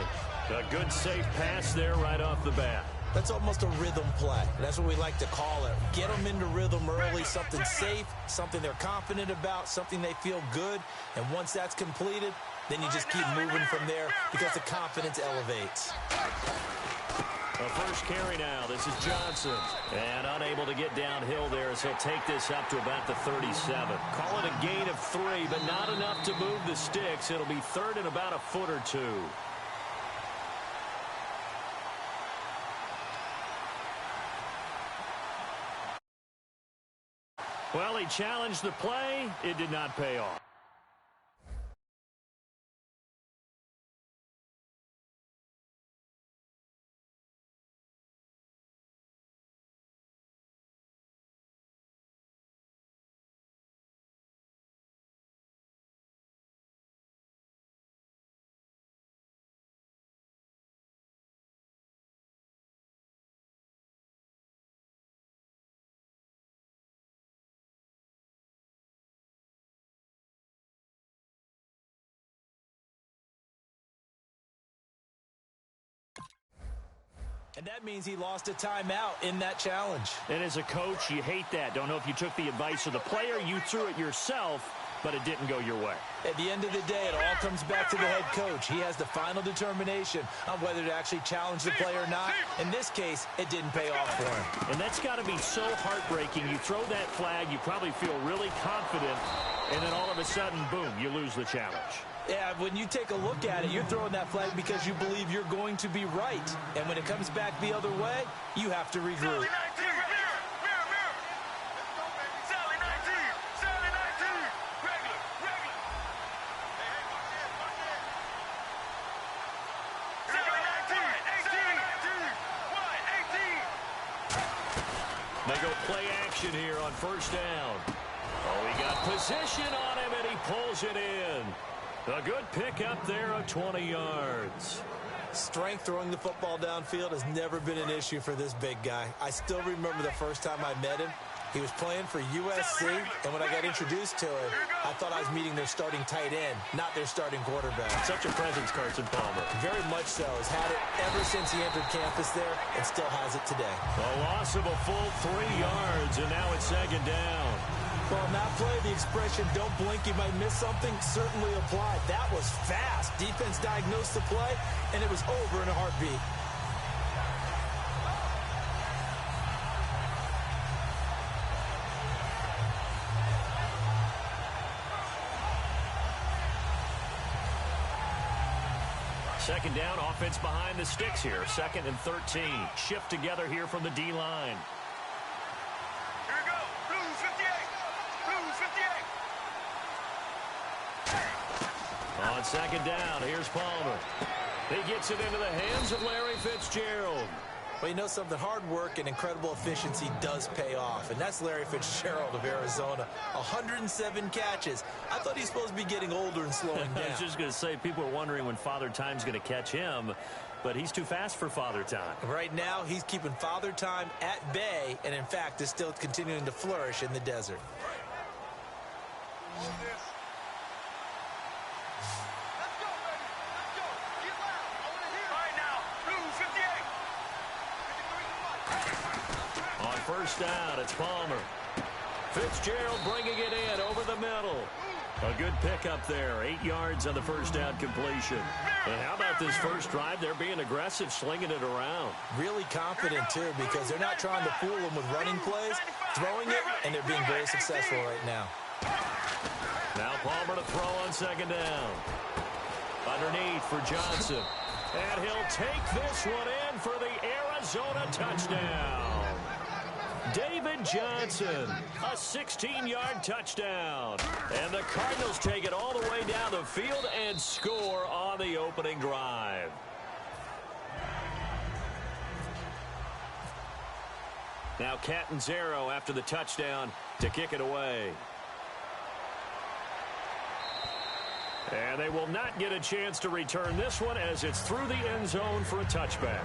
A good safe pass there right off the bat. That's almost a rhythm play. That's what we like to call it. Get them into rhythm early, something safe, something they're confident about, something they feel good. And once that's completed, then you just keep moving from there because the confidence elevates. A first carry now. This is Johnson. And unable to get downhill there as he'll take this up to about the 37. Call it a gain of 3, but not enough to move the sticks. It'll be third and about a foot or two. Well, he challenged the play. It did not pay off. And that means he lost a timeout in that challenge. And as a coach, you hate that. Don't know if you took the advice of the player. You threw it yourself, but it didn't go your way. At the end of the day, it all comes back to the head coach. He has the final determination on whether to actually challenge the play or not. In this case, it didn't pay off for him. And that's got to be so heartbreaking. You throw that flag, you probably feel really confident, and then all of a sudden, boom, you lose the challenge. Yeah, when you take a look at it, you're throwing that flag because you believe you're going to be right. And when it comes back the other way, you have to regroup. They go play action here on first down. Oh, he got position on him, and he pulls it in. A good pickup there of 20 yards. Strength throwing the football downfield has never been an issue for this big guy. I still remember the first time I met him. He was playing for USC, and when I got introduced to him, I thought I was meeting their starting tight end, not their starting quarterback. Such a presence, Carson Palmer. Very much so. Has had it ever since he entered campus there and still has it today. A loss of a full 3 yards, and now it's second down. Well, on that play, the expression, don't blink, you might miss something, certainly applied. That was fast. Defense diagnosed the play, and it was over in a heartbeat. Second down, offense behind the sticks here. 2nd and 13. Shift together here from the D-line. On second down, here's Palmer. He gets it into the hands of Larry Fitzgerald. Well, you know something, hard work and incredible efficiency does pay off, and that's Larry Fitzgerald of Arizona. 107 catches. I thought he's supposed to be getting older and slowing down. I was just going to say, people are wondering when Father Time's going to catch him, but he's too fast for Father Time. Right now, he's keeping Father Time at bay, and in fact, is still continuing to flourish in the desert. First down, it's Palmer. Fitzgerald bringing it in over the middle. A good pickup there. 8 yards on the first down completion. And how about this first drive? They're being aggressive, slinging it around. Really confident, too, because they're not trying to fool them with running plays, throwing it, and they're being very successful right now. Now Palmer to throw on second down. Underneath for Johnson. And he'll take this one in for the Arizona touchdown. David Johnson, a 16-yard touchdown. And the Cardinals take it all the way down the field and score on the opening drive. Now Catanzaro after the touchdown to kick it away. And they will not get a chance to return this one as it's through the end zone for a touchback.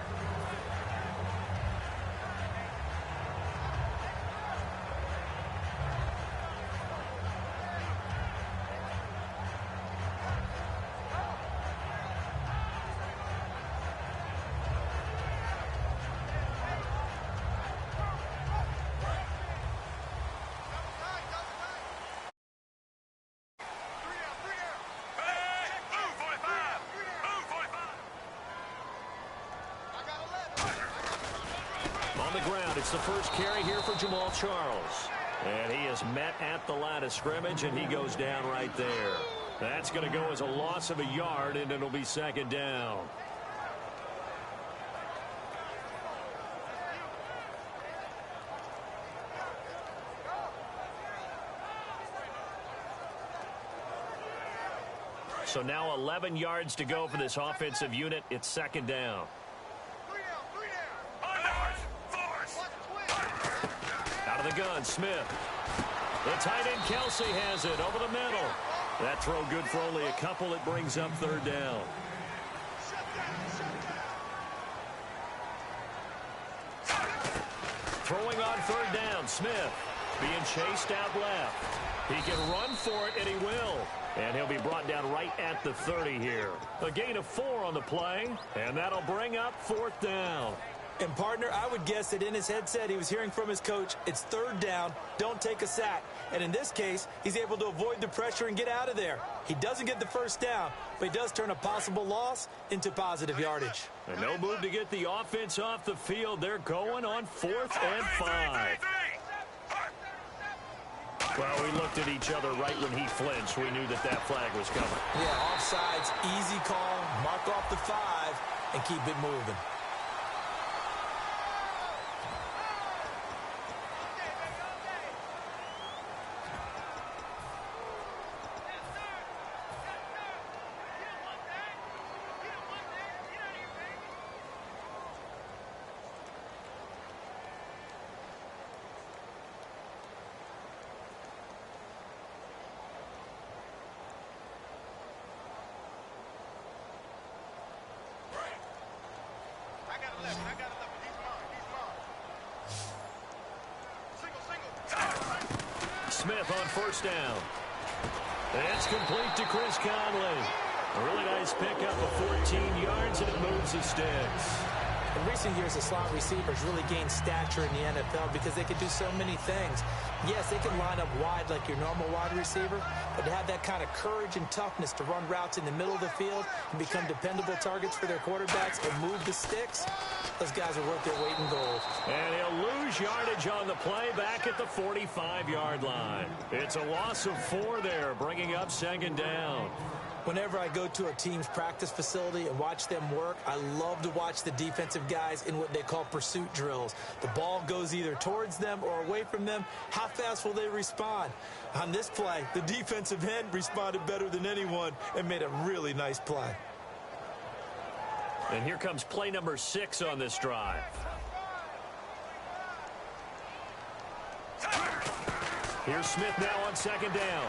It's the first carry here for Jamal Charles. And he is met at the line of scrimmage, and he goes down right there. That's going to go as a loss of a yard, and it'll be second down. So now 11 yards to go for this offensive unit. It's second down. Out of the gun, Smith. The tight end, Kelsey, has it over the middle. That throw good for only a couple. It brings up third down. Throwing on third down, Smith being chased out left. He can run for it, and he will. And he'll be brought down right at the 30 here. A gain of 4 on the play, and that'll bring up fourth down. And, partner, I would guess that in his headset he was hearing from his coach, it's third down, don't take a sack. And in this case, he's able to avoid the pressure and get out of there. He doesn't get the first down, but he does turn a possible loss into positive yardage. And no move to get the offense off the field. They're going on 4th and 5. Well, we looked at each other right when he flinched. We knew that that flag was coming. Yeah, offsides, easy call, mark off the 5, and keep it moving. Smith on first down. It's complete to Chris Conley. A really nice pickup of 14 yards, and it moves the sticks. In recent years, the slot receivers really gained stature in the NFL because they can do so many things. Yes, they can line up wide like your normal wide receiver, but to have that kind of courage and toughness to run routes in the middle of the field and become dependable targets for their quarterbacks and move the sticks, those guys are worth their weight in gold. And he'll lose yardage on the play back at the 45-yard line. It's a loss of 4 there, bringing up second down. Whenever I go to a team's practice facility and watch them work, I love to watch the defensive guys in what they call pursuit drills. The ball goes either towards them or away from them. How fast will they respond? On this play, the defensive end responded better than anyone and made a really nice play. And here comes play number 6 on this drive. Here's Smith now on second down.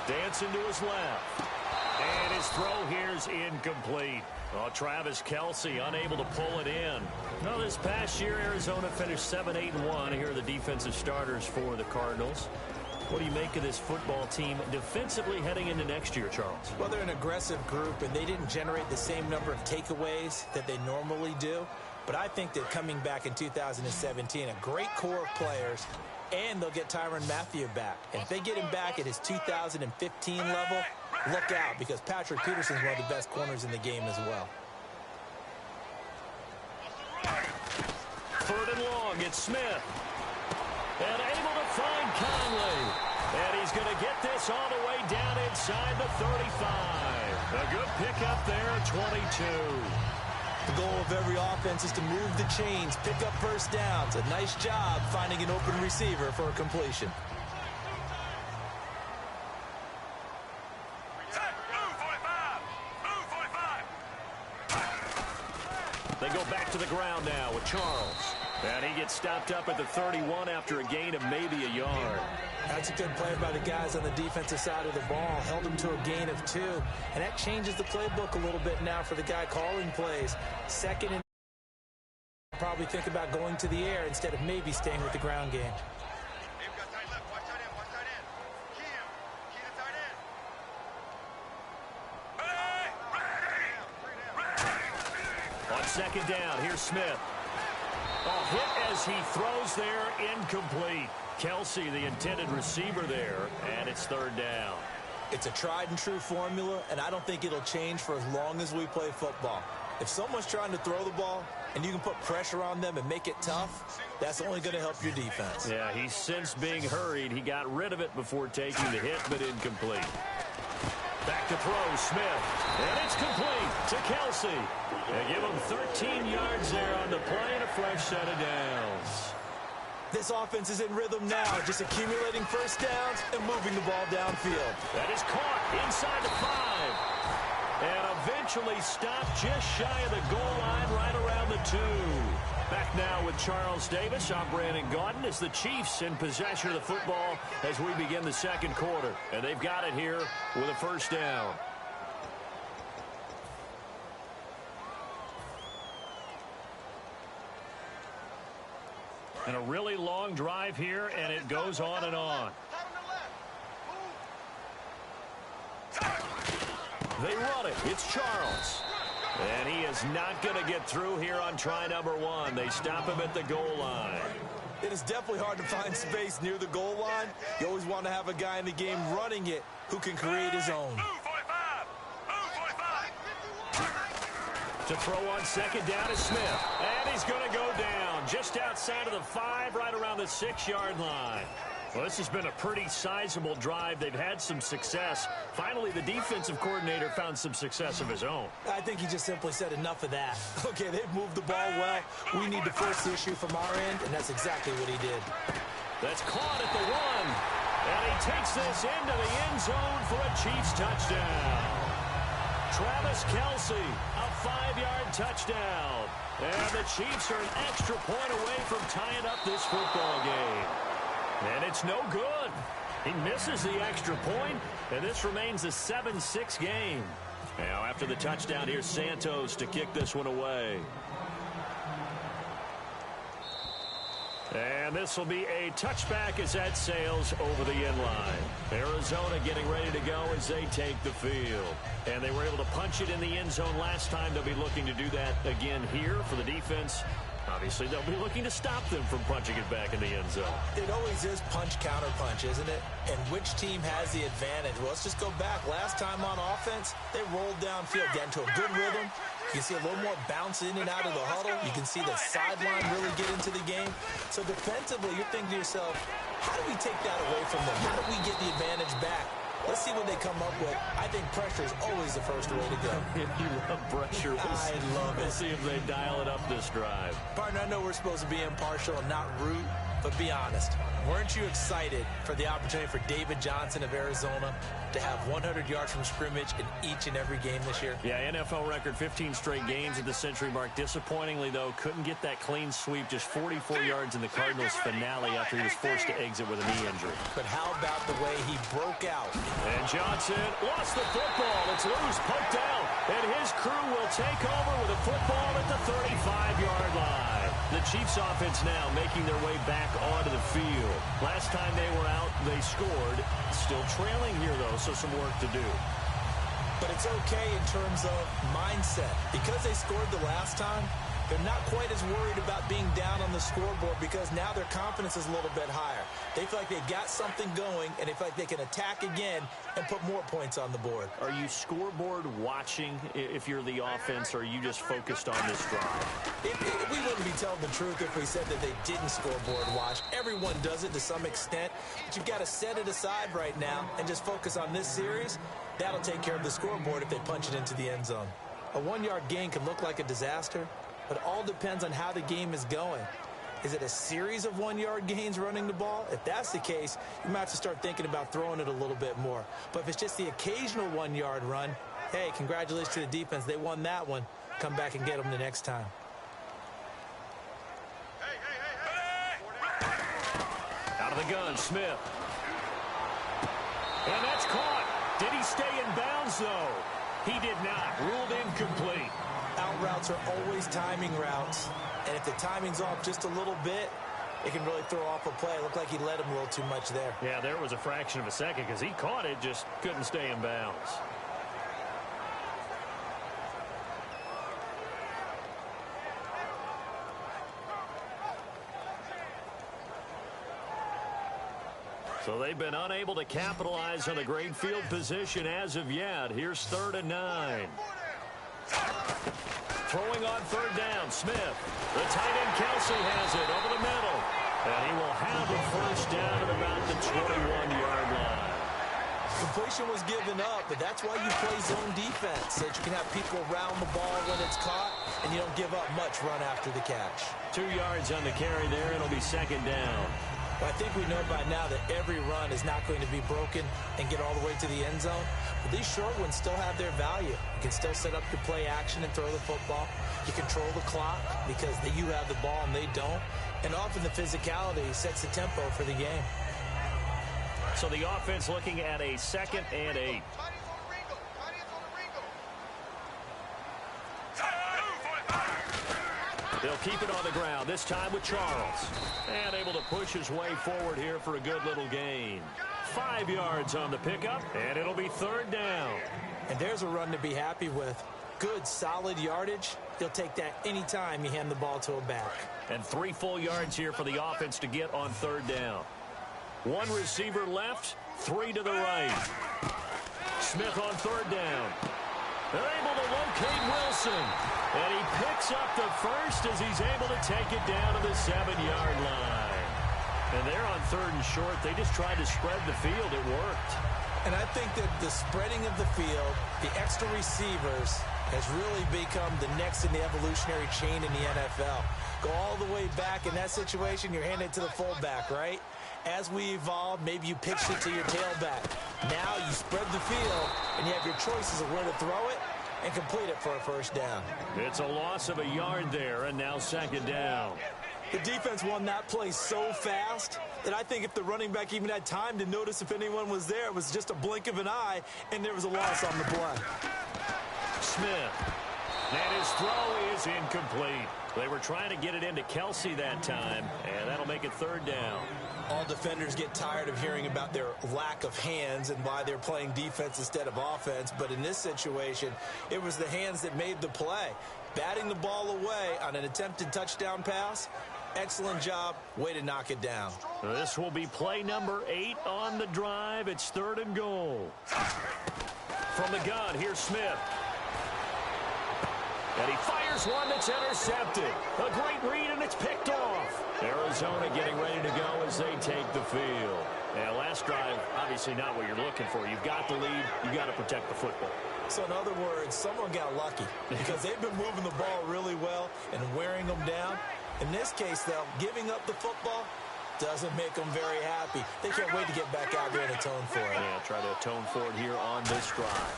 Dancing to his left. And his throw here's incomplete. Oh, Travis Kelce unable to pull it in. Well, this past year, Arizona finished 7-8-1. Here are the defensive starters for the Cardinals. What do you make of this football team defensively heading into next year, Charles? Well, they're an aggressive group, and they didn't generate the same number of takeaways that they normally do. But I think that coming back in 2017, a great core of players, and they'll get Tyrann Mathieu back. And if they get him back at his 2015 level, look out, because Patrick Peterson's one of the best corners in the game as well. 3rd and long, it's Smith. And able to find Conley. And he's going to get this all the way down inside the 35. A good pickup there at 22. The goal of every offense is to move the chains, pick up first downs. A nice job finding an open receiver for a completion. They go back to the ground now with Charles. And he gets stopped up at the 31 after a gain of maybe a yard. That's a good play by the guys on the defensive side of the ball. Held him to a gain of 2. And that changes the playbook a little bit now for the guy calling plays. Second and probably think about going to the air instead of maybe staying with the ground game. On second down, here's Smith. Oh, hit as he throws there, incomplete. Kelce, the intended receiver there, and it's 3rd down. It's a tried and true formula, and I don't think it'll change for as long as we play football. If someone's trying to throw the ball and you can put pressure on them and make it tough, that's only going to help your defense. Yeah, he's since being hurried. He got rid of it before taking the hit, but incomplete. Back to throw, Smith. And it's complete to Kelce. They give him 13 yards there on the play and a fresh set of downs. This offense is in rhythm now, just accumulating first downs and moving the ball downfield. That is caught inside the 5. And eventually stopped just shy of the goal line right around the 2. Back now with Charles Davis. I'm Brandon Gaudin as the Chiefs in possession of the football as we begin the second quarter. And they've got it here with a first down. And a really long drive here, and it goes on and on. They run it. It's Charles. And he is not going to get through here on try number 1. They stop him at the goal line. It is definitely hard to find space near the goal line. You always want to have a guy in the game running it who can create his own. To throw on second down is Smith. And he's going to go down just outside of the 5, right around the 6-yard line. Well, this has been a pretty sizable drive. They've had some success. Finally, the defensive coordinator found some success of his own. I think he just simply said enough of that. Okay, they've moved the ball well. We need to force the issue from our end, and that's exactly what he did. That's caught at the 1. And he takes this into the end zone for a Chiefs touchdown. Travis Kelce, a 5-yard touchdown. And the Chiefs are an extra point away from tying up this football game. And it's no good. He misses the extra point, and this remains a 7-6 game. Now, after the touchdown, here's Santos to kick this one away. And this will be a touchback as that sails over the end line. Arizona getting ready to go as they take the field. And they were able to punch it in the end zone last time. They'll be looking to do that again here for the defense. Obviously, they'll be looking to stop them from punching it back in the end zone. It always is punch-counter-punch, isn't it? And which team has the advantage? Well, let's just go back. Last time on offense, they rolled downfield, got into a good rhythm. You can see a little more bounce in and out of the huddle. You can see the sideline really get into the game. So defensively, you're thinking to yourself, how do we take that away from them? How do we get the advantage back? Let's see what they come up with. I think pressure is always the first way to go. You love pressure. I love it. We'll see if they dial it up this drive. Partner, I know we're supposed to be impartial and not root But be honest, weren't you excited for the opportunity for David Johnson of Arizona to have 100 yards from scrimmage in each and every game this year? Yeah, NFL record 15 straight games at the century mark. Disappointingly, though, couldn't get that clean sweep, just 44 yards in the Cardinals' finale after he was forced to exit with a knee injury. But how about the way he broke out? And Johnson lost the football. It's loose, poked out, and his crew will take over with a football at the 35-yard line. The Chiefs offense now making their way back onto the field. Last time they were out, they scored. Still trailing here, though, so some work to do. But it's okay in terms of mindset. Because they scored the last time, they're not quite as worried about being down on the scoreboard because now their confidence is a little bit higher. They feel like they've got something going, and they feel like they can attack again and put more points on the board. Are you scoreboard watching if you're the offense, or are you just focused on this drive? We wouldn't be telling the truth if we said that they didn't scoreboard watch. Everyone does it to some extent, but you've got to set it aside right now and just focus on this series. That'll take care of the scoreboard if they punch it into the end zone. A 1-yard gain can look like a disaster, but it all depends on how the game is going. Is it a series of 1-yard gains running the ball? If that's the case, you might have to start thinking about throwing it a little bit more. But if it's just the occasional 1-yard run, hey, congratulations to the defense. They won that one. Come back and get them the next time. Out of the gun, Smith. And that's caught. Did he stay in bounds, though? He did not. Ruled incomplete. Out routes are always timing routes. And if the timing's off just a little bit, it can really throw off a play. It looked like he let him a little too much there. Yeah, there was a fraction of a second because he caught it, just couldn't stay in bounds. So they've been unable to capitalize on the great field position as of yet. Here's 3rd and 9. Throwing on 3rd down, Smith. The tight end Kelsey has it over the middle. And he will have a first down at about the 21-yard line. Completion was given up, but that's why you play zone defense, so that you can have people around the ball when it's caught, and you don't give up much run after the catch. 2 yards on the carry there. It'll be 2nd down. Well, I think we know by now that every run is not going to be broken and get all the way to the end zone. But these short ones still have their value. You can still set up your play action and throw the football. You control the clock because you have the ball and they don't. And often the physicality sets the tempo for the game. So the offense looking at a 2nd and 8. They'll keep it on the ground, this time with Charles. And able to push his way forward here for a good little gain. 5 yards on the pickup, and it'll be 3rd down. And there's a run to be happy with. Good, solid yardage. He'll take that anytime you hand the ball to a back. And 3 full yards here for the offense to get on 3rd down. 1 receiver left, 3 to the right. Smith on 3rd down. They're able to locate Wilson. And he picks up the first as he's able to take it down to the 7-yard line. And they're on 3rd and short. They just tried to spread the field. It worked. And I think that the spreading of the field, the extra receivers, has really become the next in the evolutionary chain in the NFL. Go all the way back in that situation, you're handing it to the fullback, right? As we evolve, maybe you pitched it to your tailback. Now you spread the field, and you have your choices of where to throw it and complete it for a first down. It's a loss of a yard there, and now 2nd down. The defense won that play so fast that I think if the running back even had time to notice if anyone was there, it was just a blink of an eye, and there was a loss on the play. Smith. And his throw is incomplete. They were trying to get it into Kelsey that time, and that'll make it 3rd down. All defenders get tired of hearing about their lack of hands and why they're playing defense instead of offense. But in this situation, it was the hands that made the play. Batting the ball away on an attempted touchdown pass. Excellent job. Way to knock it down. This will be play number 8 on the drive. It's 3rd and goal. From the gun, here's Smith. And he fires one that's intercepted. A great read, and it's picked off. Arizona getting ready to go as they take the field. And last drive, obviously not what you're looking for. You've got the lead. You've got to protect the football. So in other words, someone got lucky because they've been moving the ball really well and wearing them down. In this case, though, giving up the football doesn't make them very happy. They can't wait to get back out there and atone for it. Yeah, try to atone for it here on this drive.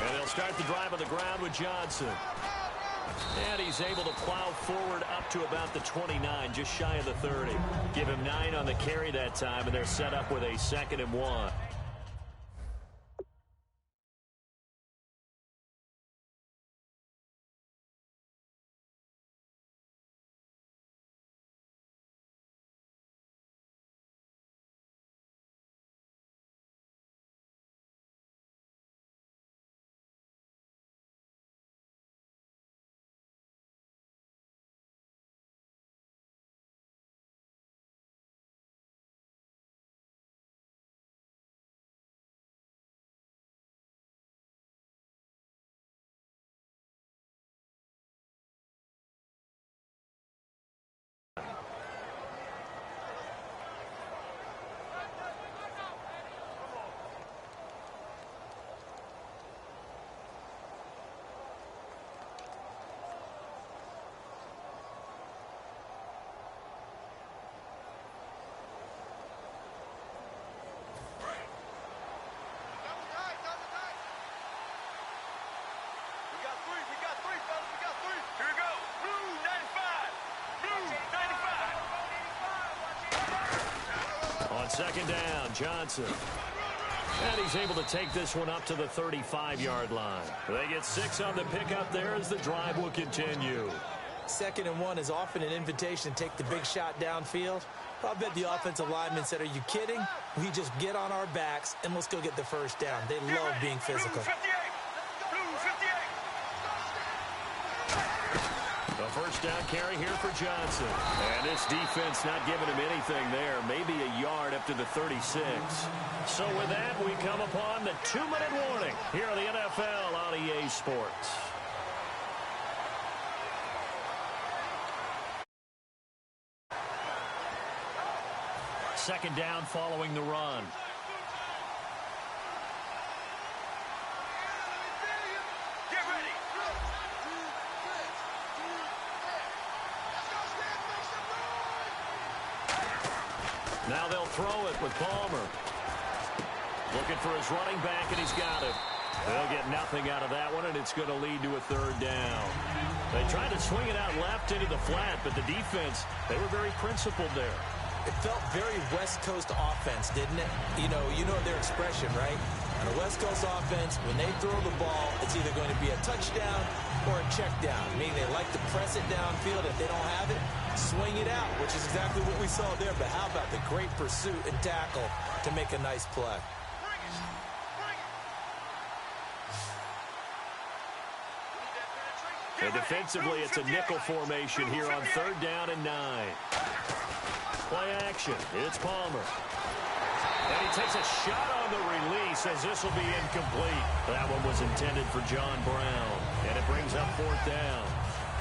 And they'll start the drive on the ground with Johnson. And he's able to plow forward up to about the 29, just shy of the 30. Give him 9 on the carry that time, and they're set up with a 2nd and 1. On 2nd down, Johnson. And he's able to take this one up to the 35-yard line. They get 6 on the pickup there as the drive will continue. 2nd and 1 is often an invitation to take the big shot downfield. I bet the offensive linemen said, are you kidding? We just get on our backs and let's go get the first down. They love being physical. The first down carry here for Johnson. And this defense not giving him anything there. Maybe a yard up to the 36. So with that, we come upon the 2-minute warning here on the NFL on EA Sports. Second down following the run. Now they'll throw it with Palmer. Looking for his running back, and he's got it. They'll get nothing out of that one, and it's going to lead to a 3rd down. They tried to swing it out left into the flat, but the defense, they were very principled there. It felt very West Coast offense, didn't it? You know their expression, right? On a West Coast offense, when they throw the ball, it's either going to be a touchdown or a check down, meaning they like to press it downfield. If they don't have it, swing it out, which is exactly what we saw there. But how about the great pursuit and tackle to make a nice play? And defensively, it's a nickel formation here on 3rd down and 9. Play action. It's Palmer. And he takes a shot on the release as this will be incomplete. That one was intended for John Brown. And it brings up 4th down.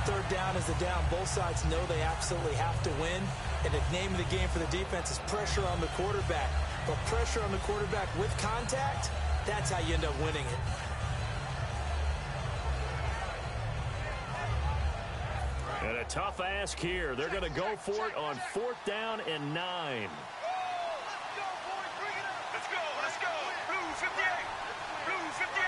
3rd down is the down. Both sides know they absolutely have to win. And the name of the game for the defense is pressure on the quarterback. But pressure on the quarterback with contact, that's how you end up winning it. And a tough ask here. They're going to go for it on 4th down and 9. Let's go. Blue 58. Blue 58.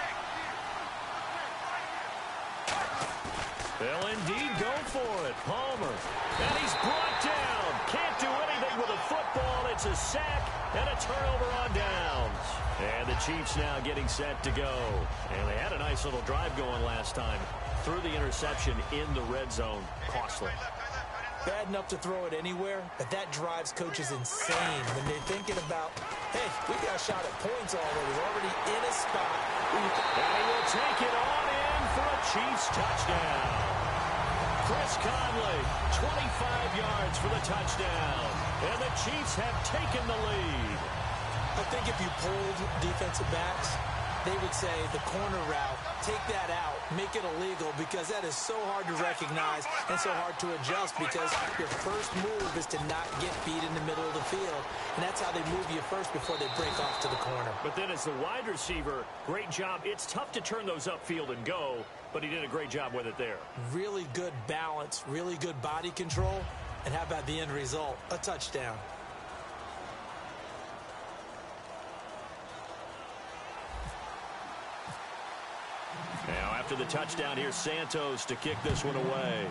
They'll indeed go for it. Palmer. And he's brought down. Can't do anything with a football. It's a sack and a turnover on downs. And the Chiefs now getting set to go. And they had a nice little drive going last time. Threw the interception in the red zone. Costly. Bad enough to throw it anywhere, but that drives coaches insane when they're thinking about, hey, we got a shot at points already. We're already in a spot. And he will take it on in for a Chiefs touchdown. Chris Conley, 25 yards for the touchdown. And the Chiefs have taken the lead. I think if you polled defensive backs, they would say the corner route, take that out, make it illegal, because that is so hard to recognize and so hard to adjust, because your first move is to not get beat in the middle of the field. And that's how they move you first before they break off to the corner. But then as the wide receiver, great job. It's tough to turn those upfield and go, but he did a great job with it there. Really good balance, really good body control. And how about the end result? A touchdown. Now after the touchdown, here's Santos to kick this one away.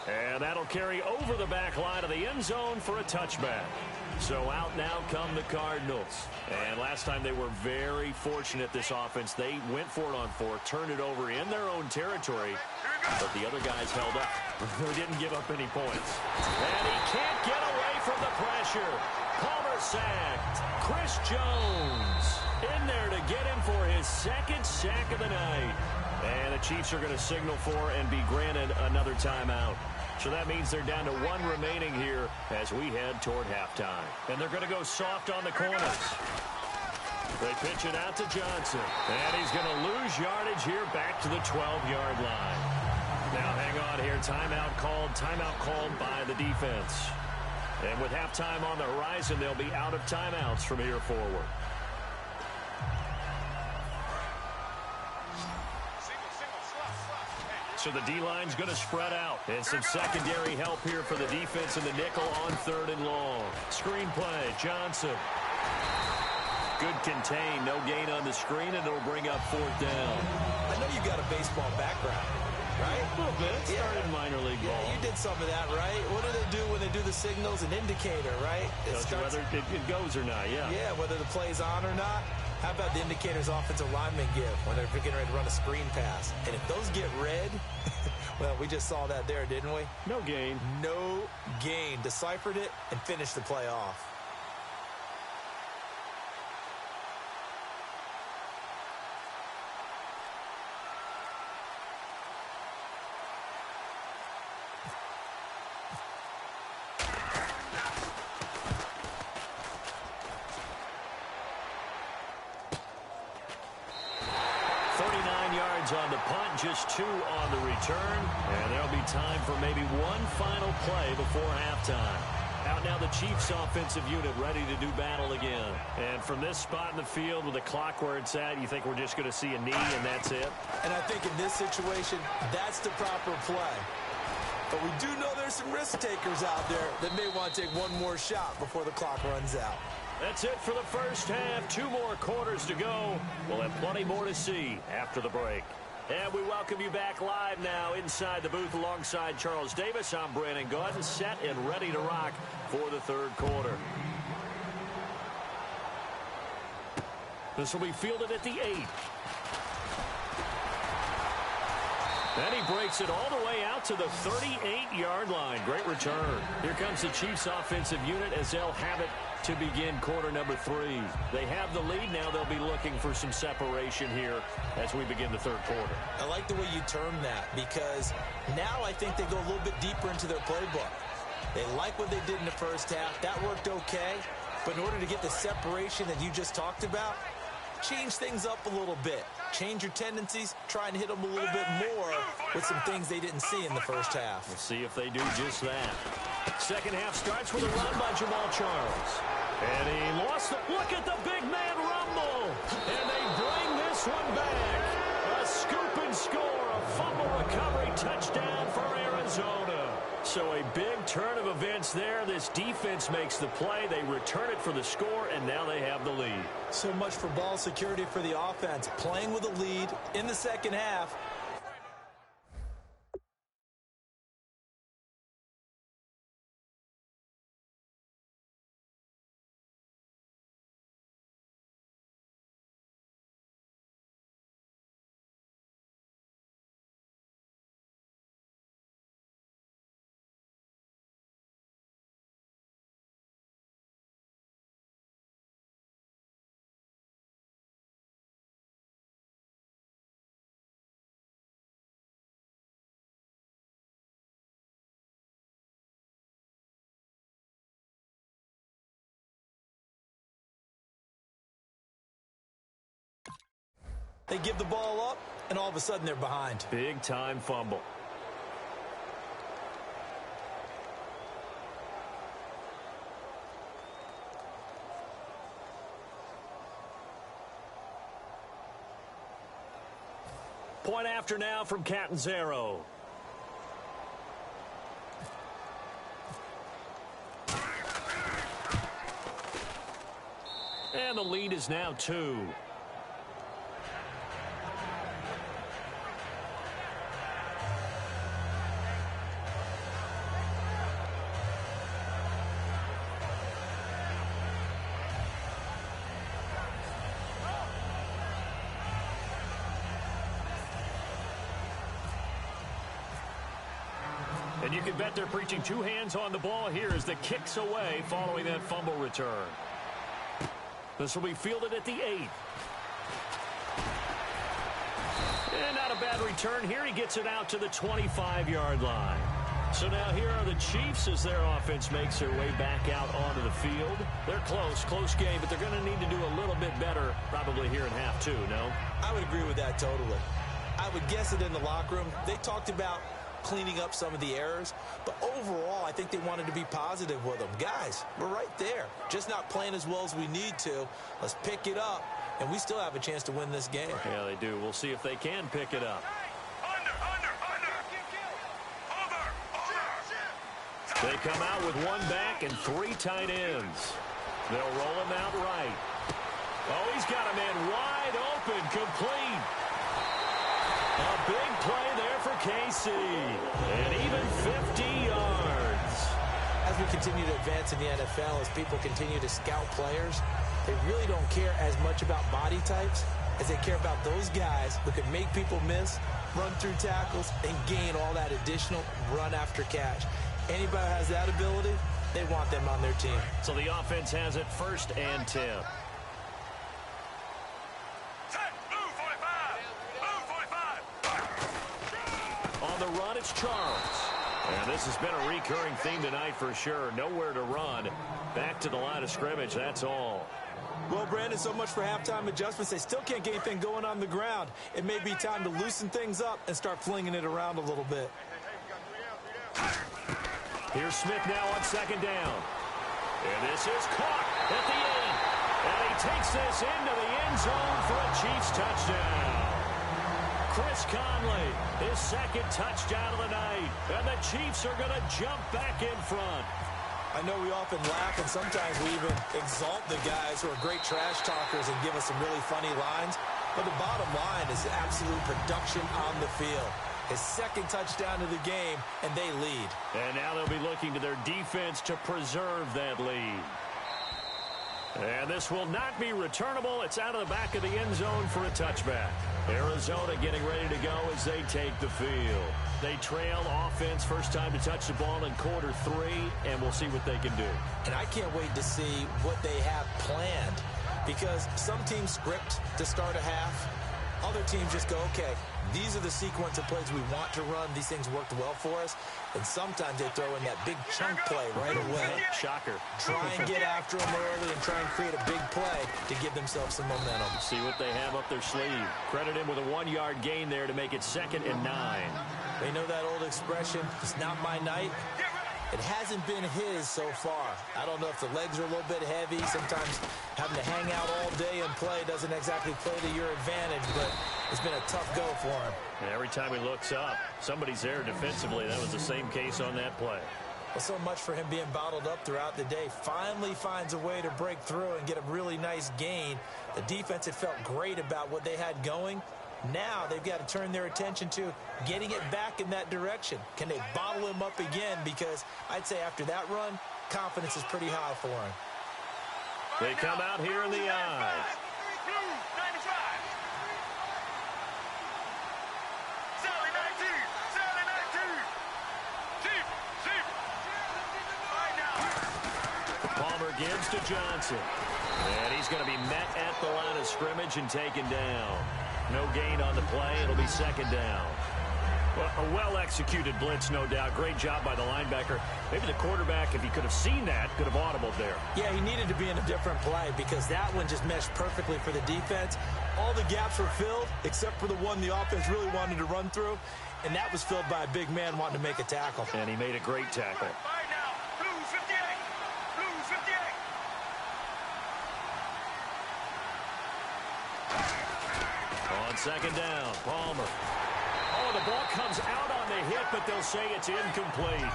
And that'll carry over the back line of the end zone for a touchback. So out now come the Cardinals. And last time they were very fortunate, this offense. They went for it on fourth, turned it over in their own territory, but the other guys held up. They didn't give up any points. And he can't get away from the pressure. Palmer sacked. Chris Jones in there to get him for his second sack of the night. And the Chiefs are going to signal for and be granted another timeout. So that means they're down to one remaining here as we head toward halftime. And they're going to go soft on the corners. They pitch it out to Johnson. And he's going to lose yardage here back to the 12-yard line. Now hang on here. Timeout called by the defense. And with halftime on the horizon, they'll be out of timeouts from here forward. So the D-line's going to spread out. And some secondary help here for the defense in the nickel on 3rd and long. Screen play, Johnson. Good contain, no gain on the screen, and it'll bring up 4th down. I know you got a baseball background, right? A little bit. Started minor league ball. Yeah, you did some of that, right? What do they do when they do the signals? An indicator, right? Whether it goes or not, yeah. Yeah, whether the play's on or not. How about the indicators offensive linemen give when they're getting ready to run a screen pass? And if those get red, well, we just saw that there, didn't we? No gain. No gain. Deciphered it and finished the play off. On the punt, just 2 on the return, and there'll be time for maybe one final play before halftime. Out now the Chiefs offensive unit ready to do battle again. And from this spot in the field with the clock where it's at, you think we're just going to see a knee and that's it? And I think in this situation, that's the proper play. But we do know there's some risk takers out there that may want to take one more shot before the clock runs out. That's it for the first half. 2 more quarters to go. We'll have plenty more to see after the break. And we welcome you back live now inside the booth alongside Charles Davis. I'm Brandon Gaudin, set and ready to rock for the 3rd quarter. This will be fielded at the 8. And he breaks it all the way out to the 38-yard line. Great return. Here comes the Chiefs offensive unit as they'll have it to begin quarter number 3. They have the lead. Now they'll be looking for some separation here as we begin the 3rd quarter. I like the way you term that because now I think they go a little bit deeper into their playbook. They like what they did in the first half. That worked okay. But in order to get the separation that you just talked about, change things up a little bit. Change your tendencies. Try and hit them a little bit more with some things they didn't see in the first half. We'll see if they do just that. Second half starts with a run by Jamal Charles. And he lost it. Look at the big man rumble. And they bring this one back. A scoop and score. A fumble recovery touchdown for Arizona. So a big turn of events there. This defense makes the play. They return it for the score, and now they have the lead. So much for ball security for the offense. Playing with a lead in the second half. They give the ball up, and all of a sudden they're behind. Big-time fumble. Point after now from Catanzaro. And the lead is now 2. And you can bet they're preaching 2 hands on the ball here as the kick's away following that fumble return. This will be fielded at the 8. And not a bad return here. He gets it out to the 25-yard line. So now here are the Chiefs as their offense makes their way back out onto the field. They're close game, but they're going to need to do a little bit better probably here in half 2, no? I would agree with that totally. I would guess it in the locker room. They talked about cleaning up some of the errors, but overall I think they wanted to be positive with them. Guys, we're right there, just not playing as well as we need to. Let's pick it up, and we still have a chance to win this game. Yeah, they do. We'll see if they can pick it up. They come out with 1 back and 3 tight ends. They'll roll him out right. Oh, he's got a man wide open, complete. A big play there for KC, and even 50 yards. As we continue to advance in the NFL, as people continue to scout players, they really don't care as much about body types as they care about those guys who can make people miss, run through tackles, and gain all that additional run after catch. Anybody who has that ability, they want them on their team. So the offense has it 1st and 10. It's Charles. And this has been a recurring theme tonight for sure. Nowhere to run. Back to the line of scrimmage, that's all. Well, Brandon, so much for halftime adjustments. They still can't get anything going on the ground. It may be time to loosen things up and start flinging it around a little bit. Here's Smith now on 2nd down. And this is caught at the 8. And he takes this into the end zone for a Chiefs touchdown. Chris Conley, his 2nd touchdown of the night. And the Chiefs are going to jump back in front. I know we often laugh, and sometimes we even exalt the guys who are great trash talkers and give us some really funny lines. But the bottom line is absolute production on the field. His 2nd touchdown of the game, and they lead. And now they'll be looking to their defense to preserve that lead. And this will not be returnable. It's out of the back of the end zone for a touchback. Arizona getting ready to go as they take the field. They trail offense, first time to touch the ball in quarter 3, and we'll see what they can do. And I can't wait to see what they have planned, because some teams script to start a half. Other teams just go, okay, these are the sequence of plays we want to run. These things worked well for us. And sometimes they throw in that big chunk play right away. Shocker. Try and get after them early and try and create a big play to give themselves some momentum. See what they have up their sleeve. Credit him with a 1-yard gain there to make it 2nd and 9. They know that old expression, it's not my night. It hasn't been his so far. I don't know if the legs are a little bit heavy. Sometimes having to hang out all day and play doesn't exactly play to your advantage, but it's been a tough go for him. And every time he looks up, somebody's there defensively. That was the same case on that play. Well, so much for him being bottled up throughout the day. Finally finds a way to break through and get a really nice gain. The defense had felt great about what they had going. Now they've got to turn their attention to getting it back in that direction. Can they bottle him up again? Because I'd say after that run, confidence is pretty high for him. They come out here in the eye. Palmer gives to Johnson. And he's going to be met at the line of scrimmage and taken down. No gain on the play. It'll be 2nd down. Well, a well-executed blitz, no doubt. Great job by the linebacker. Maybe the quarterback, if he could have seen that, could have audibled there. Yeah, he needed to be in a different play because that one just meshed perfectly for the defense. All the gaps were filled except for the one the offense really wanted to run through, and that was filled by a big man wanting to make a tackle. And he made a great tackle. On 2nd down, Palmer. Oh, the ball comes out on the hit, but they'll say it's incomplete.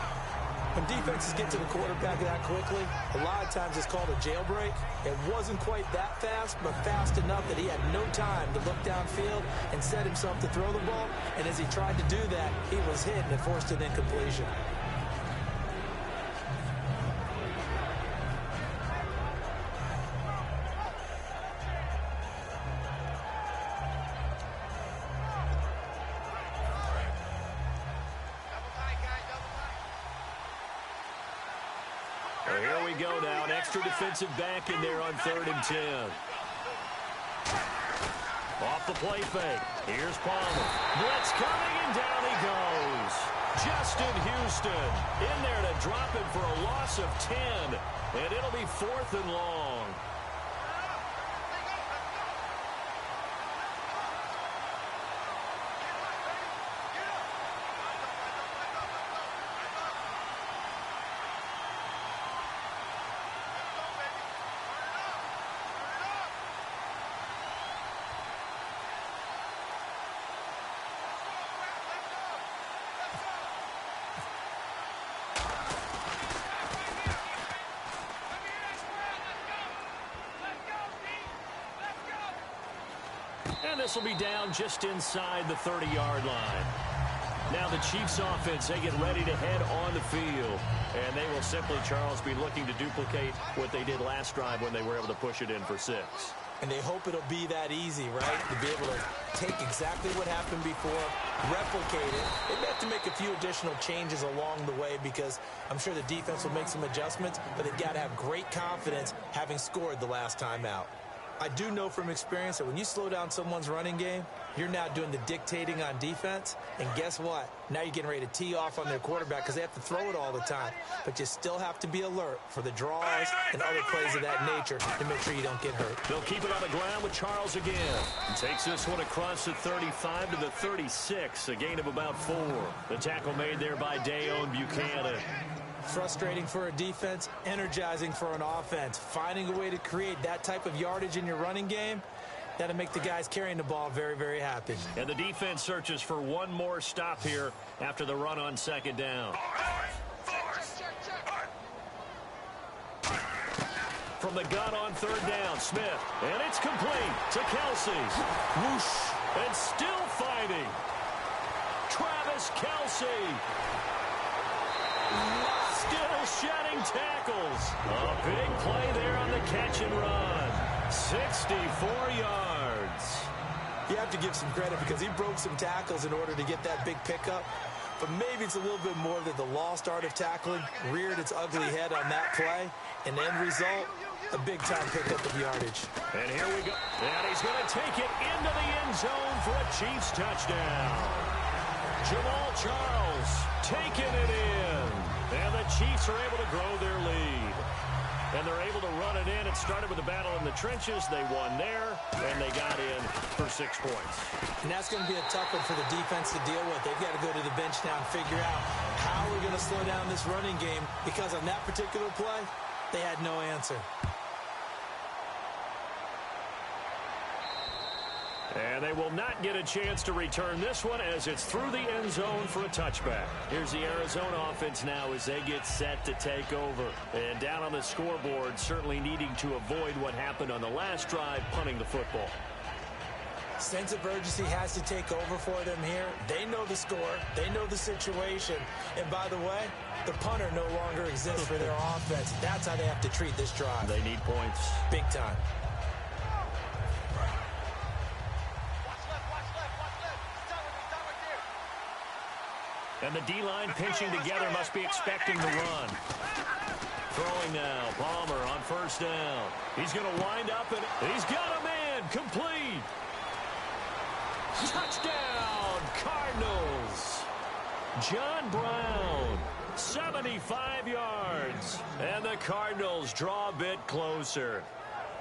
When defenses get to the quarterback that quickly, a lot of times it's called a jailbreak. It wasn't quite that fast, but fast enough that he had no time to look downfield and set himself to throw the ball. And as he tried to do that, he was hit and it forced an incompletion. Well, here we go now. An extra defensive back in there on 3rd and 10. Off the play fake. Here's Palmer. Blitz coming, and down he goes. Justin Houston in there to drop him for a loss of 10. And it'll be 4th and long. And this will be down just inside the 30-yard line. Now the Chiefs offense, they get ready to head on the field. And they will simply, Charles, be looking to duplicate what they did last drive when they were able to push it in for 6. And they hope it'll be that easy, right? To be able to take exactly what happened before, replicate it. They may have to make a few additional changes along the way because I'm sure the defense will make some adjustments, but they've got to have great confidence having scored the last time out. I do know from experience that when you slow down someone's running game, you're now doing the dictating on defense. And guess what? Now you're getting ready to tee off on their quarterback because they have to throw it all the time. But you still have to be alert for the draws and other plays of that nature to make sure you don't get hurt. They'll keep it on the ground with Charles again. He takes this one across the 35 to the 36, a gain of about 4. The tackle made there by Dayon Buchanan. Frustrating for a defense, energizing for an offense. Finding a way to create that type of yardage in your running game, that'll make the guys carrying the ball very, very happy. And the defense searches for one more stop here after the run on 2nd down. From the gun on 3rd down, Smith. And it's complete to Kelsey. Whoosh. And still fighting. Travis Kelsey. Still shedding tackles. A big play there on the catch and run. 64 yards. You have to give some credit because he broke some tackles in order to get that big pickup. But maybe it's a little bit more that the lost art of tackling reared its ugly head on that play. And the end result, a big-time pickup of yardage. And here we go. And he's going to take it into the end zone for a Chiefs touchdown. Jamal Charles taking it in. And the Chiefs are able to grow their lead. And they're able to run it in. It started with a battle in the trenches. They won there, and they got in for 6 points. And that's going to be a tough one for the defense to deal with. They've got to go to the bench now and figure out how we're going to slow down this running game because on that particular play, they had no answer. And they will not get a chance to return this one as it's through the end zone for a touchback. Here's the Arizona offense now as they get set to take over. And down on the scoreboard, certainly needing to avoid what happened on the last drive, punting the football. Sense of urgency has to take over for them here. They know the score. They know the situation. And by the way, the punter no longer exists for their offense. That's how they have to treat this drive. They need points. Big time. And the D-line pinching together must be expecting the run. Throwing now, Palmer on 1st down. He's going to wind up, and he's got a man complete. Touchdown, Cardinals. John Brown, 75 yards. And the Cardinals draw a bit closer.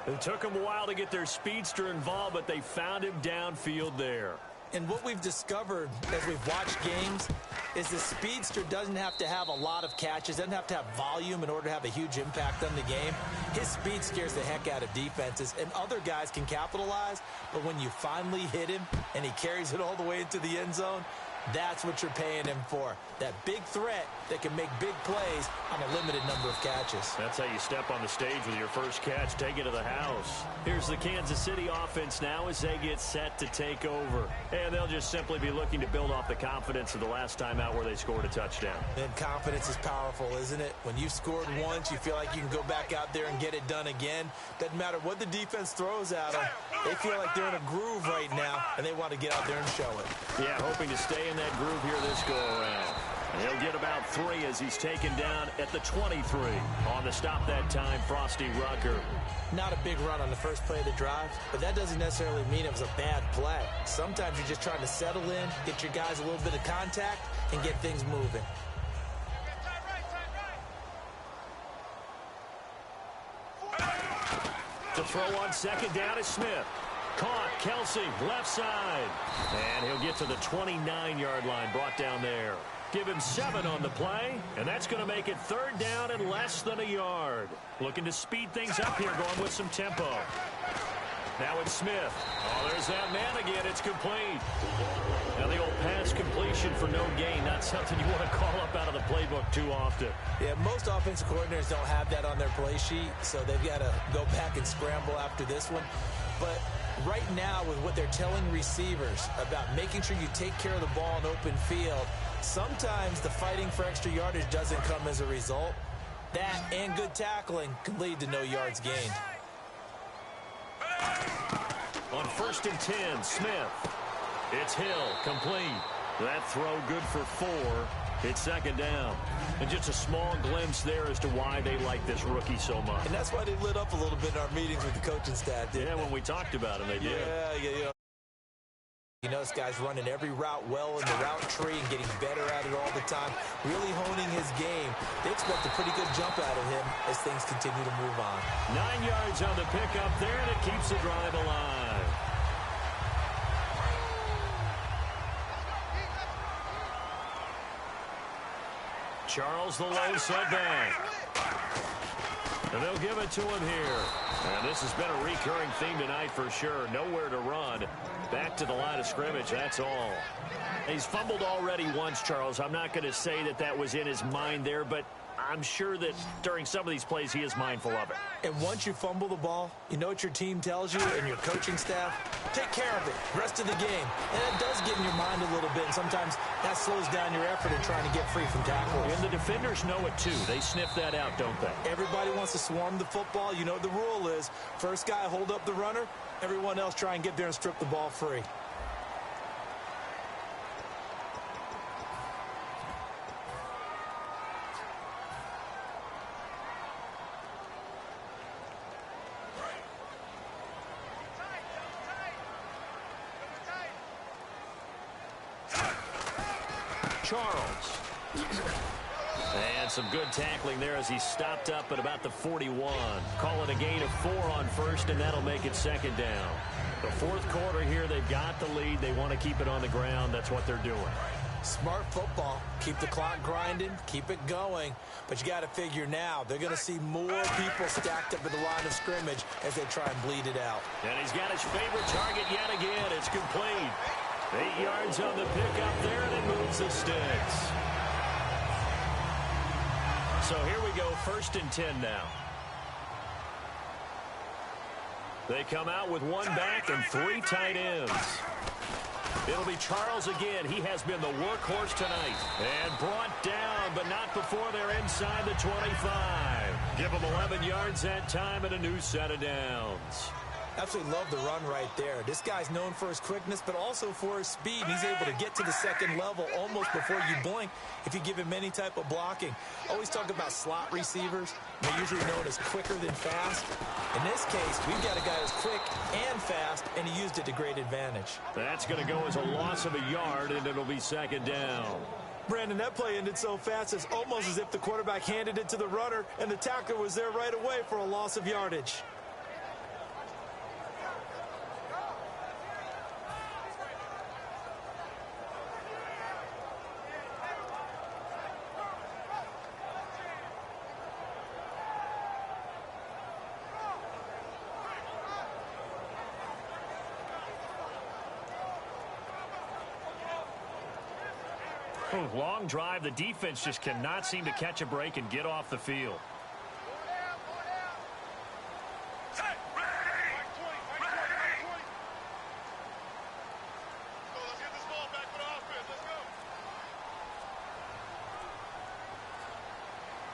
It took them a while to get their speedster involved, but they found him downfield there. And what we've discovered as we've watched games is the speedster doesn't have to have a lot of catches, doesn't have to have volume in order to have a huge impact on the game. His speed scares the heck out of defenses, and other guys can capitalize, but when you finally hit him and he carries it all the way into the end zone, That's what you're paying him for. That big threat that can make big plays on a limited number of catches. That's how you step on the stage with your first catch. Take it to the house. Here's the Kansas City offense now as they get set to take over. And they'll just simply be looking to build off the confidence of the last time out where they scored a touchdown. And confidence is powerful, isn't it? When you've scored once, you feel like you can go back out there and get it done again. Doesn't matter what the defense throws at them. They feel like they're in a groove right now, and they want to get out there and show it. Yeah, hoping to stay in that groove here this go-around. He'll get about 3 as he's taken down at the 23. On the stop that time, Frosty Rucker. Not a big run on the first play of the drive, but that doesn't necessarily mean it was a bad play. Sometimes you're just trying to settle in, get your guys a little bit of contact, and get things moving. To throw on second down is Smith. Caught, Kelsey, left side. And he'll get to the 29-yard line, brought down there. Give him 7 on the play, and that's going to make it 3rd down and less than a yard. Looking to speed things up here, going with some tempo. Now it's Smith. Oh, there's that man again. It's complete. Now the old pass completion for no gain, not something you want to call up out of the playbook too often. Yeah, most offensive coordinators don't have that on their play sheet, so they've got to go back and scramble after this one. But right now, with what they're telling receivers about making sure you take care of the ball in open field, sometimes the fighting for extra yardage doesn't come as a result. That and good tackling can lead to no yards gained. On 1st and 10, Smith. It's Hill, complete. That throw good for 4. It's 2nd down. And just a small glimpse there as to why they like this rookie so much. And that's why they lit up a little bit in our meetings with the coaching staff, didn't they? When we talked about him, they did. Yeah. You know, this guy's running every route well in the route tree and getting better at it all the time, really honing his game. They expect a pretty good jump out of him as things continue to move on. 9 yards on the pickup there, and it keeps the drive alive. Charles, the low setback. And they'll give it to him here. And this has been a recurring theme tonight for sure. Nowhere to run. Back to the line of scrimmage, that's all. He's fumbled already once, Charles. I'm not going to say that that was in his mind there, but I'm sure that during some of these plays he is mindful of it. And once you fumble the ball, you know what your team tells you and your coaching staff? Take care of it. Rest of the game. And it does get in your mind a little bit, and sometimes that slows down your effort in trying to get free from tackles. And the defenders know it too. They sniff that out, don't they? Everybody wants to swarm the football. You know what the rule is. First guy hold up the runner. Everyone else try and get there and strip the ball free. Charles. And some good tackling there as he stopped up at about the 41. Call it a gain of 4 on 1st, and that'll make it 2nd down. The 4th quarter here, they've got the lead. They want to keep it on the ground. That's what they're doing. Smart football. Keep the clock grinding. Keep it going. But you got to figure now, they're going to see more people stacked up at the line of scrimmage as they try and bleed it out. And he's got his favorite target yet again. It's complete. 8 yards on the pickup there, and it moves the sticks. So here we go, 1st and 10 now. They come out with 1 back and 3 tight ends. It'll be Charles again. He has been the workhorse tonight. And brought down, but not before they're inside the 25. Give him 11 yards that time and a new set of downs. Absolutely love the run right there. This guy's known for his quickness, but also for his speed. He's able to get to the 2nd level almost before you blink if you give him any type of blocking. Always talk about slot receivers. They're usually known as quicker than fast. In this case, we've got a guy who's quick and fast, and he used it to great advantage. That's going to go as a loss of a yard, and it'll be 2nd down. Brandon, that play ended so fast, it's almost as if the quarterback handed it to the runner, and the tackler was there right away for a loss of yardage. Long drive. The defense just cannot seem to catch a break and get off the field.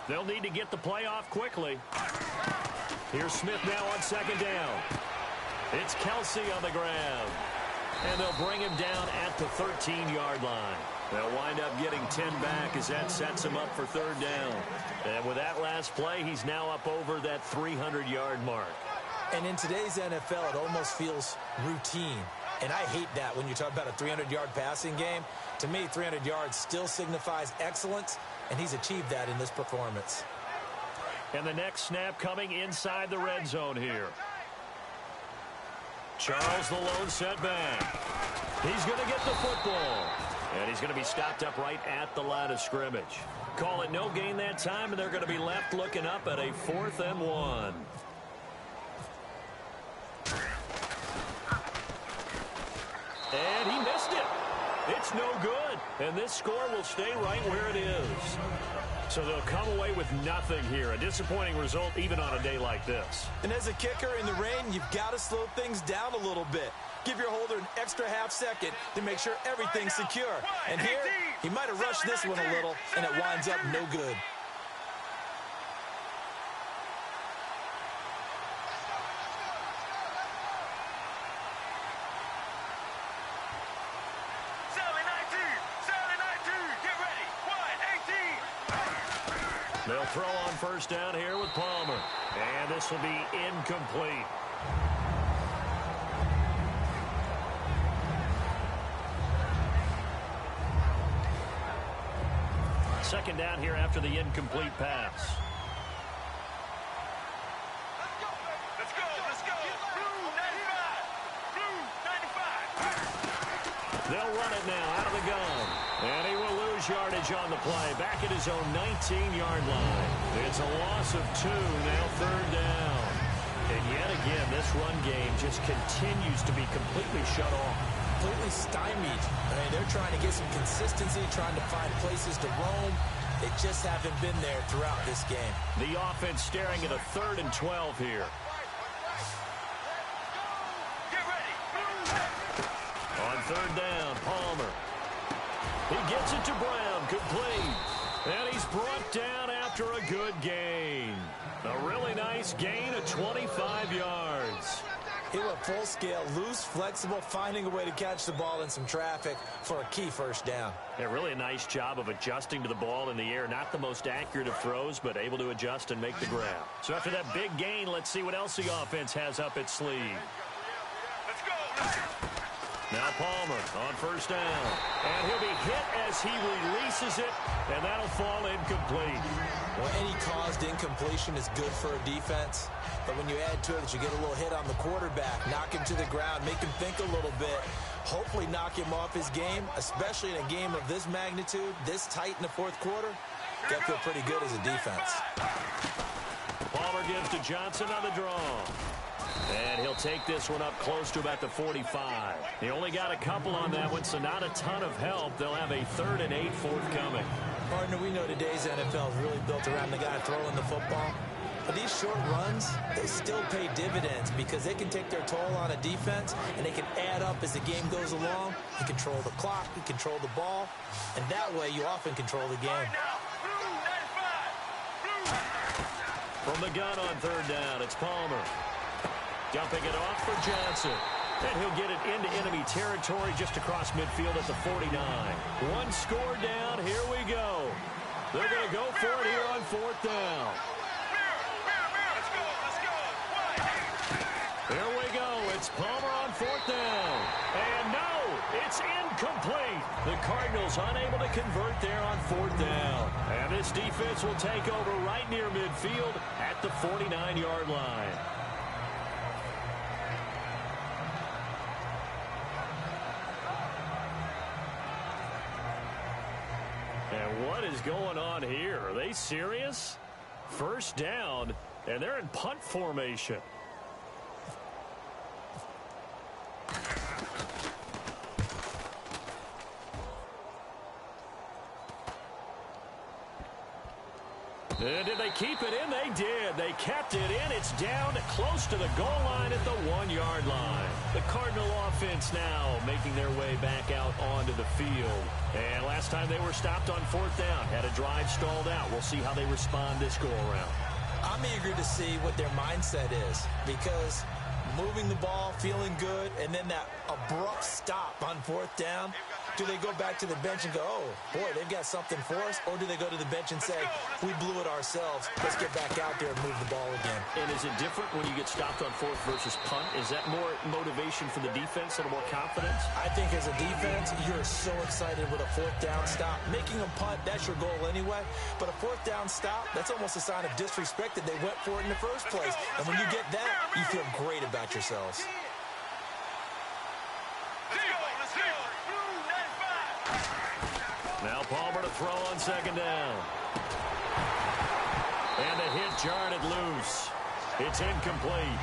They'll need to get the play off quickly. Here's Smith now on second down. It's Kelsey on the ground. And they'll bring him down at the 13-yard line. They'll wind up getting 10 back as that sets him up for third down. And with that last play, he's now up over that 300-yard mark. And in today's NFL, it almost feels routine. And I hate that when you talk about a 300-yard passing game. To me, 300 yards still signifies excellence, and he's achieved that in this performance. And the next snap coming inside the red zone here. Charles the lone setback. He's going to get the football. And he's going to be stopped up right at the line of scrimmage. Call it no gain that time, and they're going to be left looking up at a 4th and 1. And he missed it. It's no good. And this score will stay right where it is. So they'll come away with nothing here. A disappointing result even on a day like this. And as a kicker in the rain, you've got to slow things down a little bit. Give your holder an extra half second to make sure everything's secure. And here, he might have rushed this one a little, and it winds up no good. They'll throw on first down here with Palmer. And this will be incomplete. Second down here after the incomplete pass. Let's go. Blue 95. Blue 95. They'll run it now out of the gun. And he will lose yardage on the play. Back at his own 19-yard line. It's a loss of 2, now third down. And yet again, this run game just continues to be completely shut off. Completely stymied. I mean, they're trying to get some consistency, trying to find places to roam. They just haven't been there throughout this game. The offense staring at a 3rd and 12 here. Get ready. On third down, Palmer. He gets it to Brown, complete. And he's brought down after a good gain. A really nice gain of 25 yards. He went full scale, loose, flexible, finding a way to catch the ball in some traffic for a key first down. Yeah, really a nice job of adjusting to the ball in the air. Not the most accurate of throws, but able to adjust and make the grab. So after that big gain, let's see what else the offense has up its sleeve. Let's go. Now Palmer on first down. And he'll be hit as he releases it, and that'll fall incomplete. Well, any caused incompletion is good for a defense. But when you add to it that you get a little hit on the quarterback, knock him to the ground, make him think a little bit, hopefully knock him off his game, especially in a game of this magnitude, this tight in the fourth quarter, got to feel pretty good as a defense. Palmer gives to Johnson on the draw. And he'll take this one up close to about the 45. He only got a couple on that one, so not a ton of help. They'll have a 3rd and 8 forthcoming. Partner, we know today's NFL is really built around the guy throwing the football. But these short runs, they still pay dividends because they can take their toll on a defense, and they can add up as the game goes along. You control the clock, you control the ball, and that way you often control the game. From the gun on third down, it's Palmer. Dumping it off for Johnson. And he'll get it into enemy territory just across midfield at the 49. One score down. Here we go. They're going to go for it here on fourth down. Here we go. It's Palmer on fourth down. And no, it's incomplete. The Cardinals unable to convert there on fourth down. And this defense will take over right near midfield at the 49-yard line. And what is going on here? Are they serious? First down, and they're in punt formation. Did they keep it in? They did. They kept it in. It's down close to the goal line at the 1-yard line. The Cardinal offense now making their way back out onto the field. And last time they were stopped on 4th down, had a drive stalled out. We'll see how they respond this go-around. I'm eager to see what their mindset is, because moving the ball, feeling good, and then that abrupt stop on 4th down. Do they go back to the bench and go, oh, boy, they've got something for us? Or do they go to the bench and say, we blew it ourselves. Let's get back out there and move the ball again. And is it different when you get stopped on 4th versus punt? Is that more motivation for the defense, a little more confidence? I think as a defense, you're so excited with a 4th down stop. Making them punt, that's your goal anyway. But a 4th down stop, that's almost a sign of disrespect that they went for it in the first place. And when you get that, you feel great about yourselves. Now Palmer to throw on 2nd down. And the hit jarred it loose. It's incomplete.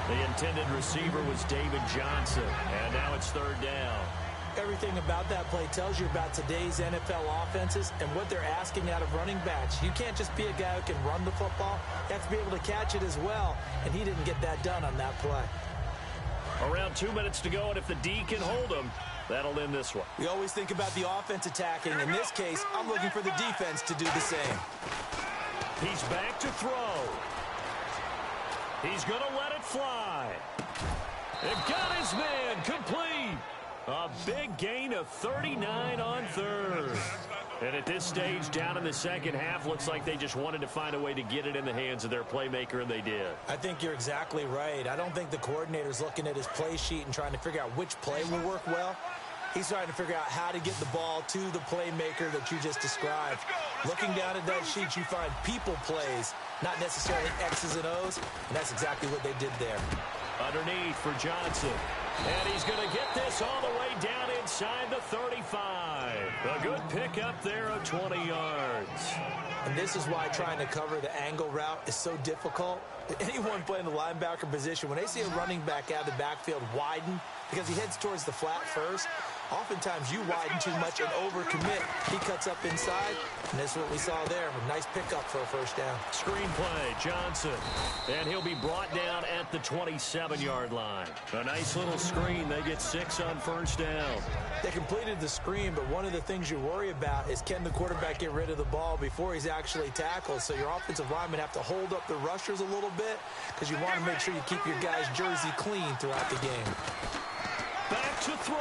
The intended receiver was David Johnson. And now it's 3rd down. Everything about that play tells you about today's NFL offenses and what they're asking out of running backs. You can't just be a guy who can run the football. You have to be able to catch it as well. And he didn't get that done on that play. Around 2 minutes to go, and if the D can hold him, that'll end this one. We always think about the offense attacking. In this case, I'm looking for the defense to do the same. He's back to throw. He's going to let it fly. It got his man complete. A big gain of 39 on 3rd. And at this stage, down in the second half, looks like they just wanted to find a way to get it in the hands of their playmaker, and they did. I think you're exactly right. I don't think the coordinator's looking at his play sheet and trying to figure out which play will work well. He's trying to figure out how to get the ball to the playmaker that you just described. Looking down at that sheet, you find people plays, not necessarily X's and O's, and that's exactly what they did there. Underneath for Johnson. And he's going to get this all the way down inside the 35. A good pickup there of 20 yards. And this is why trying to cover the angle route is so difficult. Anyone playing the linebacker position, when they see a running back out of the backfield widen because he heads towards the flat first, oftentimes you widen too much and overcommit. He cuts up inside, and this is what we saw there. A nice pickup for a 1st down. Screen play, Johnson. And he'll be brought down at the 27-yard line. A nice little screen. They get 6 on 1st down. They completed the screen, but one of the things you worry about is can the quarterback get rid of the ball before he's actually tackled? So your offensive linemen have to hold up the rushers a little bit because you want to make sure you keep your guys' jersey clean throughout the game. Back to throw.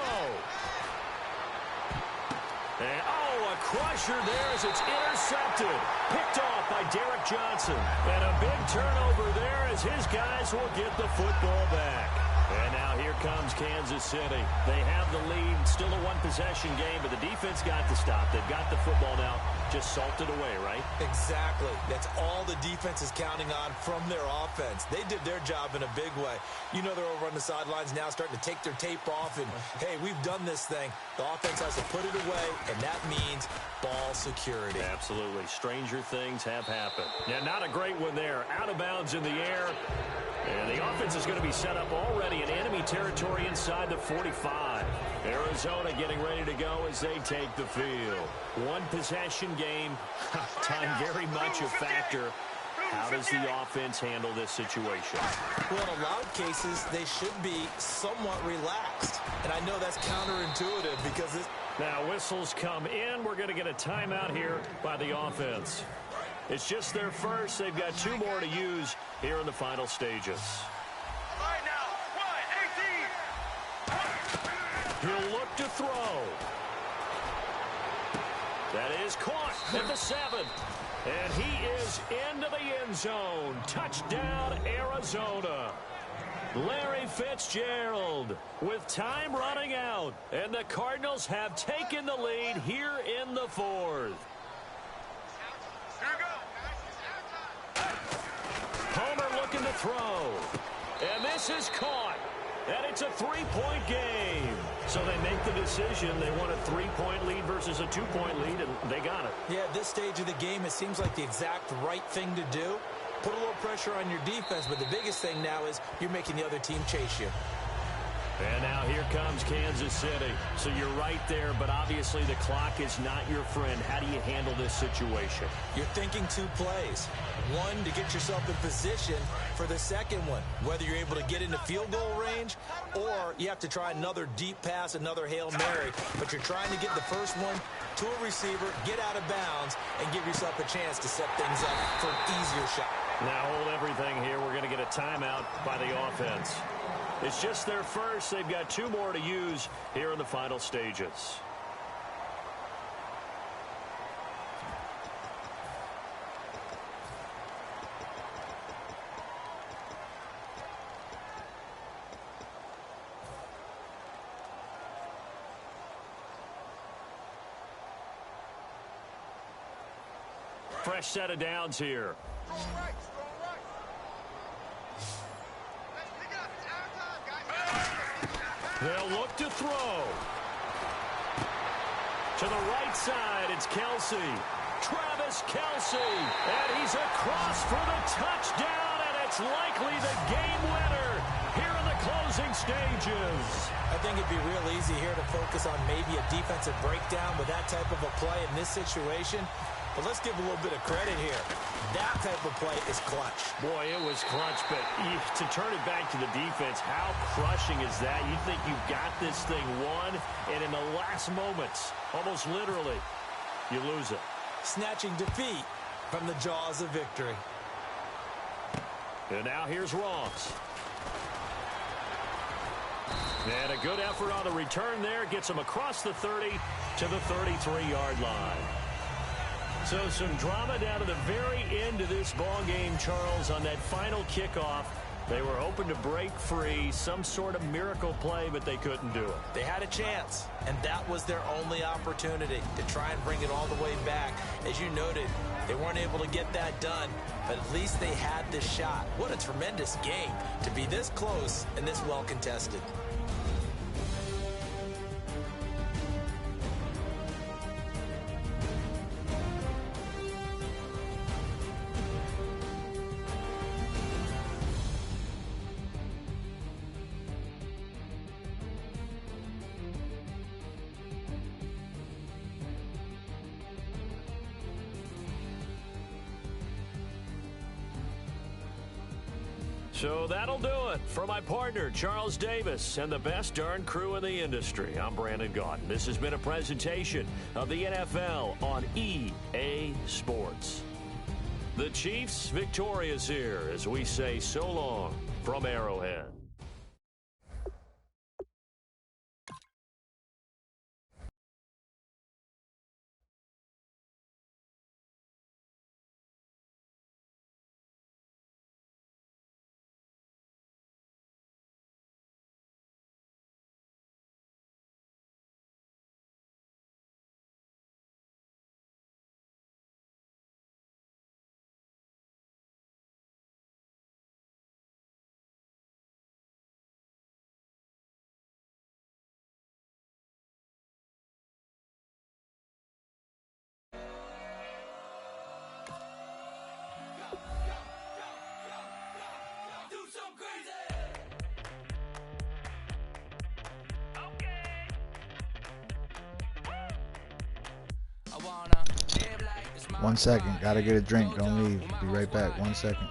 And, a crusher there as it's intercepted. Picked off by Derek Johnson. And a big turnover there as his guys will get the football back. And now here comes Kansas City. They have the lead. Still a one-possession game, but the defense got to stop. They've got the football now. Just salted away, right? Exactly. That's all the defense is counting on from their offense. They did their job in a big way. You know they're over on the sidelines now starting to take their tape off and, hey, we've done this thing. The offense has to put it away, and that means ball security. Absolutely. Stranger things have happened. Yeah, not a great one there. Out of bounds in the air. And the offense is going to be set up already in enemy territory inside the 45. Arizona getting ready to go as they take the field. One possession game. Time very much a factor. How does the offense handle this situation? Well, in a lot of cases, they should be somewhat relaxed. And I know that's counterintuitive because it's... Now whistles come in. We're going to get a timeout here by the offense. It's just their first. They've got 2 more to use here in the final stages. All right, now, 1, 18. He'll look to throw. That is caught at the 7. And he is into the end zone. Touchdown, Arizona. Larry Fitzgerald with time running out. And the Cardinals have taken the lead here in the 4th. Palmer looking to throw. And this is caught. And it's a 3-point game. So they make the decision. They want a 3-point lead versus a 2-point lead, and they got it. Yeah, at this stage of the game, it seems like the exact right thing to do. Put a little pressure on your defense, but the biggest thing now is you're making the other team chase you. And now here comes Kansas City. So you're right there, but obviously the clock is not your friend. How do you handle this situation? You're thinking 2 plays. One, to get yourself in position for the second one, whether you're able to get into field goal range or you have to try another deep pass, another Hail Mary. But you're trying to get the first one to a receiver, get out of bounds, and give yourself a chance to set things up for an easier shot. Now hold everything here. We're going to get a timeout by the offense. It's just their first. They've got 2 more to use here in the final stages. Fresh set of downs here. They'll look to throw. To the right side, it's Kelsey. Travis Kelsey. And he's across for the touchdown, and it's likely the game winner here in the closing stages. I think it'd be real easy here to focus on maybe a defensive breakdown with that type of a play in this situation. But let's give a little bit of credit here. That type of play is clutch. Boy, it was clutch, but to turn it back to the defense, how crushing is that? You think you've got this thing won, and in the last moments, almost literally, you lose it. Snatching defeat from the jaws of victory. And now here's Ross. And a good effort on the return there. Gets him across the 30 to the 33-yard line. So some drama down to the very end of this ball game, Charles, on that final kickoff. They were hoping to break free, some sort of miracle play, but they couldn't do it. They had a chance, and that was their only opportunity to try and bring it all the way back. As you noted, they weren't able to get that done, but at least they had the shot. What a tremendous game to be this close and this well contested. So that'll do it. For my partner, Charles Davis, and the best darn crew in the industry, I'm Brandon Gaudin. This has been a presentation of the NFL on EA Sports. The Chiefs victorious here as we say so long from Arrowhead. One second, gotta get a drink, don't leave. Be right back, 1 second.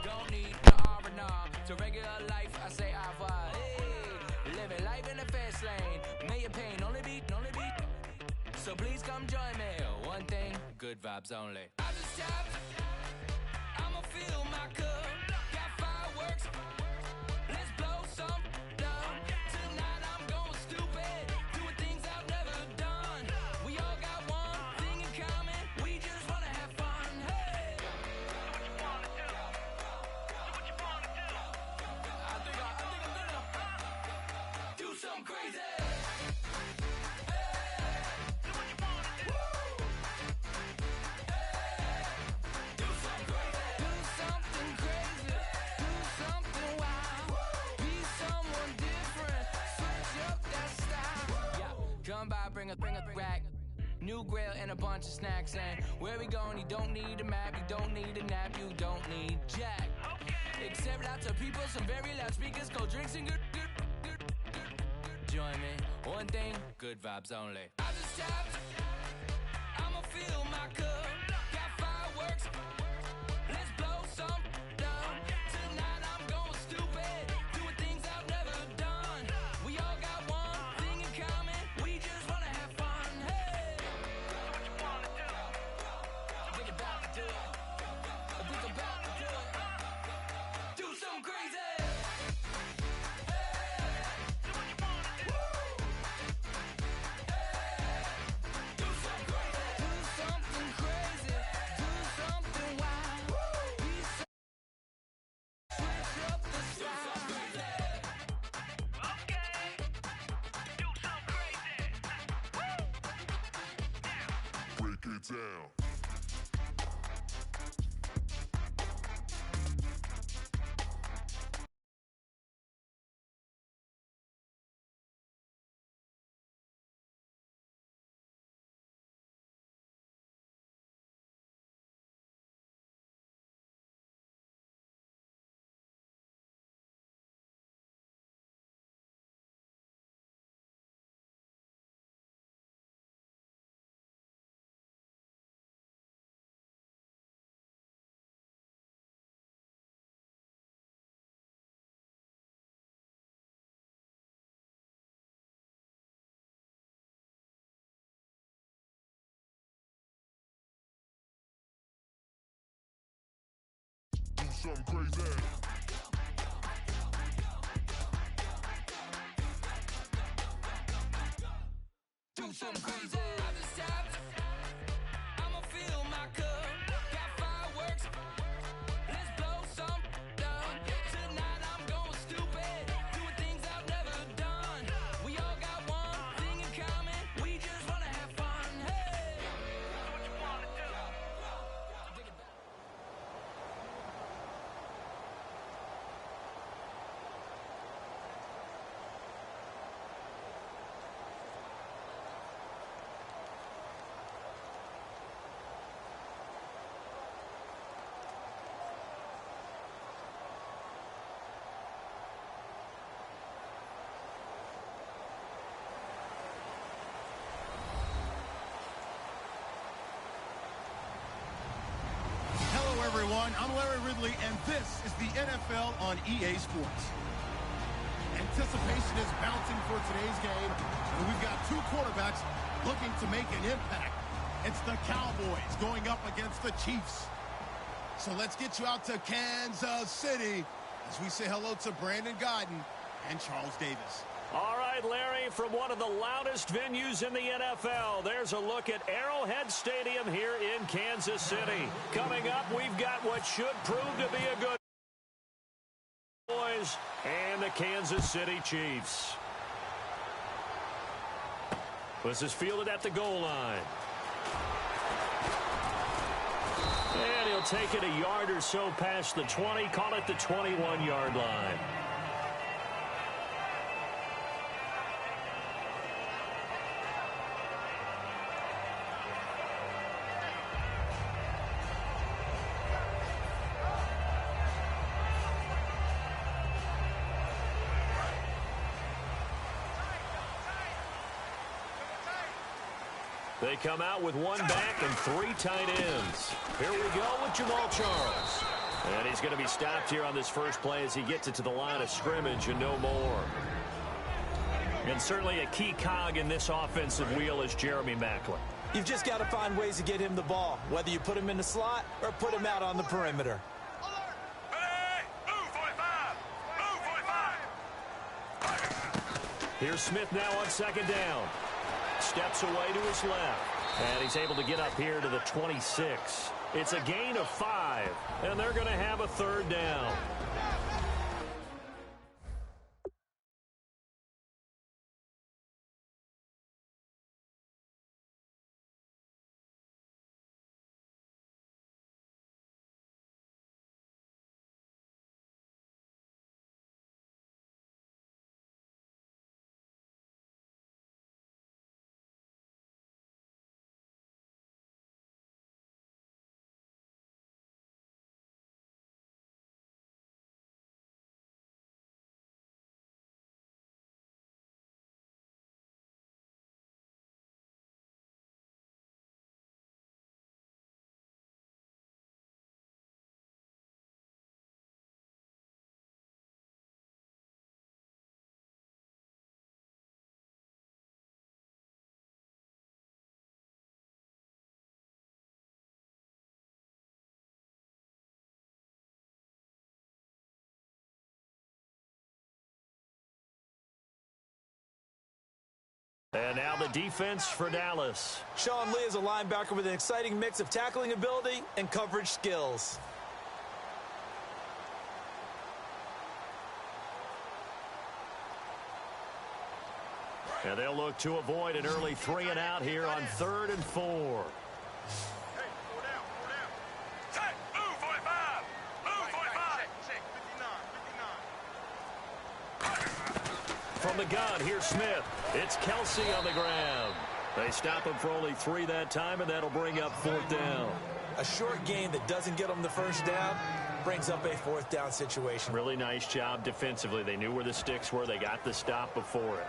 So please come join me. One thing, good vibes only. I just tapped. I'ma fill my cup. Got fireworks. Let's blow some down. Tonight I'm going stupid. Doing things I've never done. We all got one thing in common. We just wanna have fun. Hey. Do what you wanna do. Do what you wanna do. I think I'm gonna do something crazy. Bring a rack, new grill and a bunch of snacks. And where we going, you don't need a map, you don't need a nap, you don't need jack. Okay. Except lots of people, some very loud speakers, cold drinks and good join me. One thing, good vibes only. I just tapped. I'ma fill my cup. Got fireworks. Let's blow some down. Tonight I'm going stupid. Doing things I've never done. We all got one thing in common. We just wanna have fun. Hey. What you wanna do? Think about to do it. Think about to do it. Do something crazy. Break it down. Do something crazy. Do something crazy. I just tapped. I'ma fill my cup. Got fireworks. Let's blow some down. Tonight I'm going stupid. Doing things I've never done. We all got one thing in common. We just wanna have fun. Hey. What you wanna do? Hello, everyone. I'm Larry Ridley, and this is the NFL on EA Sports. Anticipation is bouncing for today's game, and we've got two quarterbacks looking to make an impact. It's the Cowboys going up against the Chiefs. So let's get you out to Kansas City as we say hello to Brandon Godden and Charles Davis. All right, Larry, from one of the loudest venues in the NFL, there's a look at Arrowhead Stadium here in Kansas City. Coming up, we've got what should prove to be a good Boys and the Kansas City Chiefs. This is fielded at the goal line. And he'll take it a yard or so past the 20, call it the 21-yard line. They come out with one back and three tight ends. Here we go with Jamal Charles. And he's going to be stopped here on this first play as he gets it to the line of scrimmage and no more. And certainly a key cog in this offensive wheel is Jeremy Maclin. You've just got to find ways to get him the ball, whether you put him in the slot or put him out on the perimeter. Here's Smith now on second down. Steps away to his left. And he's able to get up here to the 26. It's a gain of 5. And they're going to have a third down. And now the defense for Dallas. Sean Lee is a linebacker with an exciting mix of tackling ability and coverage skills. And they'll look to avoid an early 3 and out here on 3rd and 4. From the gun, here's Smith. It's Kelsey on the ground. They stop him for only 3 that time, and that'll bring up 4th down. A short game that doesn't get them the first down brings up a 4th down situation. Really nice job defensively. They knew where the sticks were. They got the stop before it.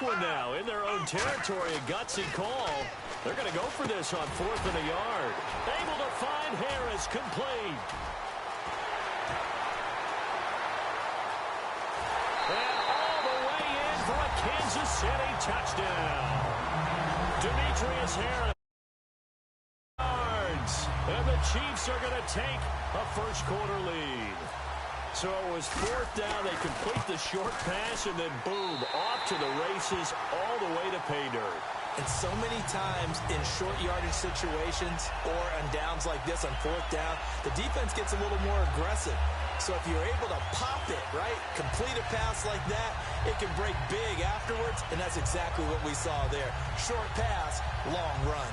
One now in their own territory, a gutsy call. They're going to go for this on 4th and a yard. Able to find Harris, complete. And all the way in for a Kansas City touchdown. Demetrius Harris. And the Chiefs are going to take a first-quarter lead. So it was 4th down. They complete the short pass, and then boom, off to the races all the way to pay dirt. And so many times in short yardage situations or on downs like this on 4th down, the defense gets a little more aggressive. So if you're able to pop it, right, complete a pass like that, it can break big afterwards, and that's exactly what we saw there. Short pass, long run.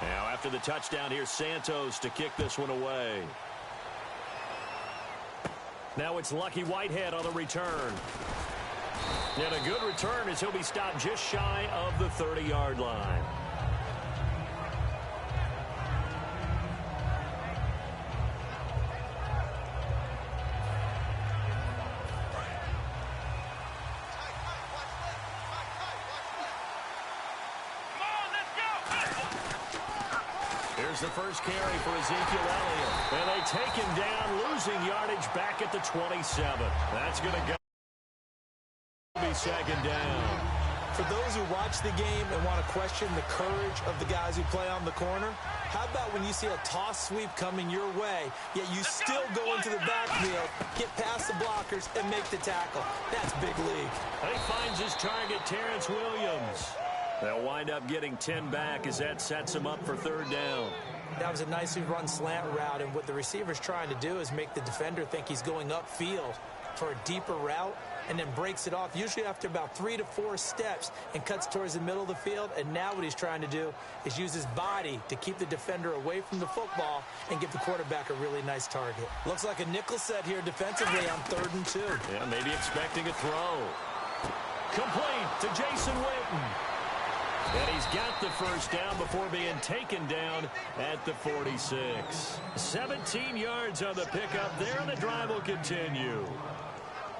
Now after the touchdown, here's Santos to kick this one away. Now it's Lucky Whitehead on the return. And a good return as he'll be stopped just shy of the 30-yard line. Here's the first carry for Ezekiel Elliott. And they take him down, losing yardage back at the 27. That's going to go. Be 2nd down. For those who watch the game and want to question the courage of the guys who play on the corner, how about when you see a toss sweep coming your way, yet you still go into the backfield, get past the blockers, and make the tackle? That's big league. And he finds his target, Terrence Williams. They'll wind up getting 10 back as that sets him up for 3rd down. That was a nicely run slant route, and what the receiver's trying to do is make the defender think he's going upfield for a deeper route, and then breaks it off, usually after about 3 to 4 steps, and cuts towards the middle of the field. And now what he's trying to do is use his body to keep the defender away from the football and give the quarterback a really nice target. Looks like a nickel set here defensively on 3rd and 2. Yeah, maybe expecting a throw. Complete to Jason Witten. And he's got the first down before being taken down at the 46. 17 yards on the pickup there, and the drive will continue.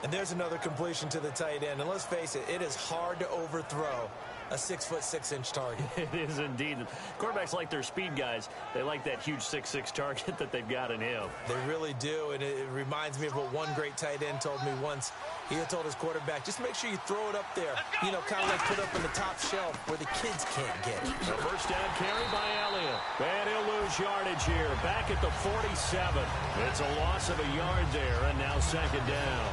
And there's another completion to the tight end. And let's face it, it is hard to overthrow a 6'6" target. It is indeed. Quarterbacks like their speed guys. They like that huge 6'6" target that they've got in him. They really do, and it reminds me of what one great tight end told me once. He had told his quarterback, just make sure you throw it up there, you know, kind of like put up on the top shelf where the kids can't get it. The first down carry by Elliott. And he'll lose yardage here, back at the 47. It's a loss of a yard there, and now 2nd down.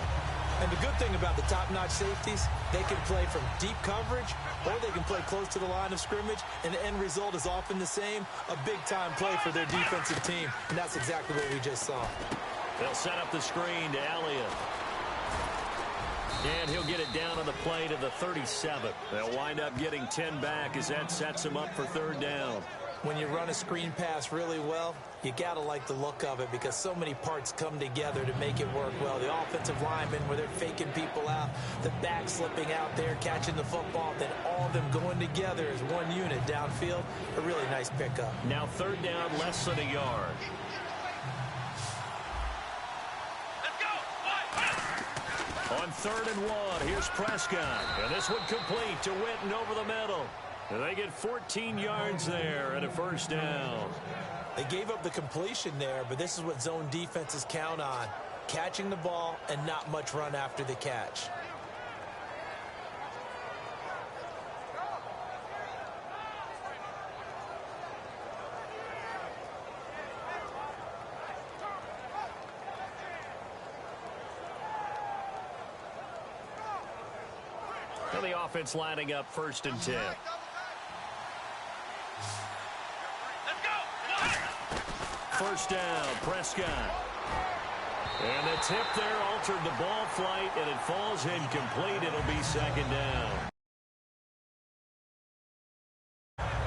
And the good thing about the top-notch safeties, they can play from deep coverage or they can play close to the line of scrimmage, and the end result is often the same, a big-time play for their defensive team. And that's exactly what we just saw. They'll set up the screen to Elliott. And he'll get it down on the play to the 37. They'll wind up getting 10 back as that sets him up for 3rd down. When you run a screen pass really well, you got to like the look of it because so many parts come together to make it work well. The offensive linemen, where they're faking people out, the back slipping out there, catching the football, then all of them going together as one unit downfield. A really nice pickup. Now third down, less than a yard. On 3rd and 1, here's Prescott. And this one complete to Witten over the middle. And they get 14 yards there and a first down. They gave up the completion there, but this is what zone defenses count on. Catching the ball and not much run after the catch. And the offense lining up 1st and 10. First down, Prescott. And the tip there altered the ball flight, and it falls incomplete. It'll be 2nd down.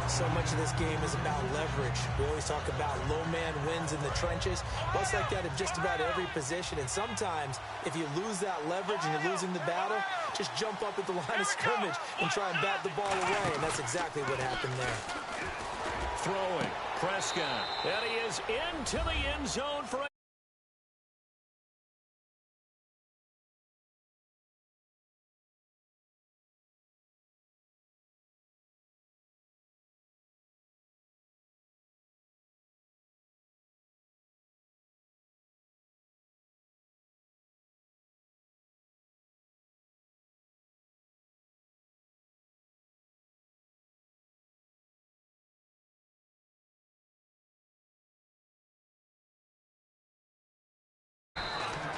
So much of this game is about leverage. We always talk about low man wins in the trenches. Well, it's like that at just about every position. And sometimes, if you lose that leverage and you're losing the battle, just jump up at the line of scrimmage and try and bat the ball away. And that's exactly what happened there. Throwing, Prescott. And he is into the end zone for a...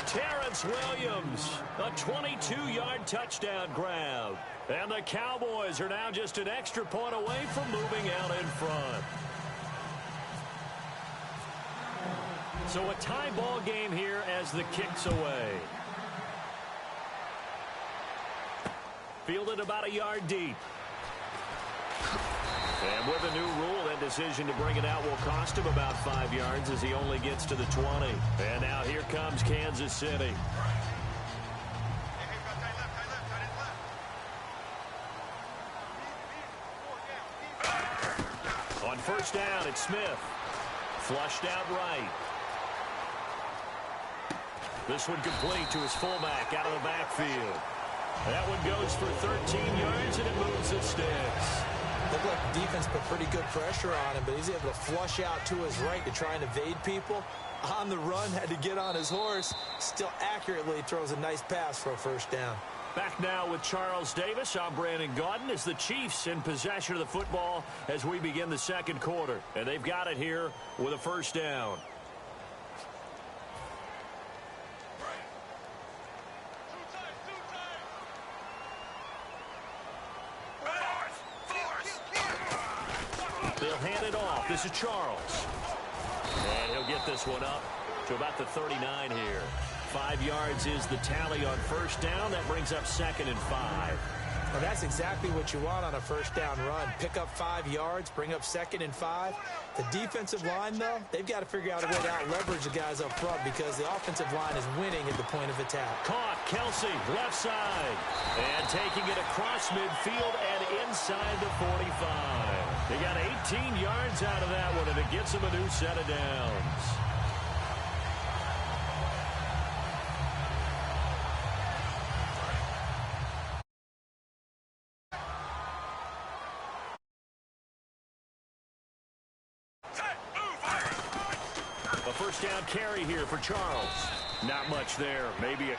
Terrence Williams, a 22-yard touchdown grab. And the Cowboys are now just an extra point away from moving out in front. So a tie ball game here as the kick's away. Fielded about a yard deep. And with a new rule, that decision to bring it out will cost him about 5 yards as he only gets to the 20. And now here comes Kansas City. On 1st down, it's Smith. Flushed out right. This one complete to his fullback out of the backfield. That one goes for 13 yards, and it moves the sticks. Looked like the defense put pretty good pressure on him, but he's able to flush out to his right to try and evade people. On the run, had to get on his horse. Still accurately throws a nice pass for a 1st down. Back now with Charles Davis. I'm Brandon Gaudin as the Chiefs in possession of the football as we begin the 2nd quarter. And they've got it here with a 1st down. They'll hand it off. This is Charles. And he'll get this one up to about the 39 here. 5 yards is the tally on 1st down. That brings up 2nd and 5. Well, that's exactly what you want on a 1st down run. Pick up 5 yards, bring up 2nd and 5. The defensive line, though, they've got to figure out a way to out-leverage the guys up front because the offensive line is winning at the point of attack. Caught, Kelsey, left side. And taking it across midfield and inside the 45. They got 18 yards out of that one, and it gets them a new set of downs. A 1st down carry here for Charles. Not much there. Maybe a...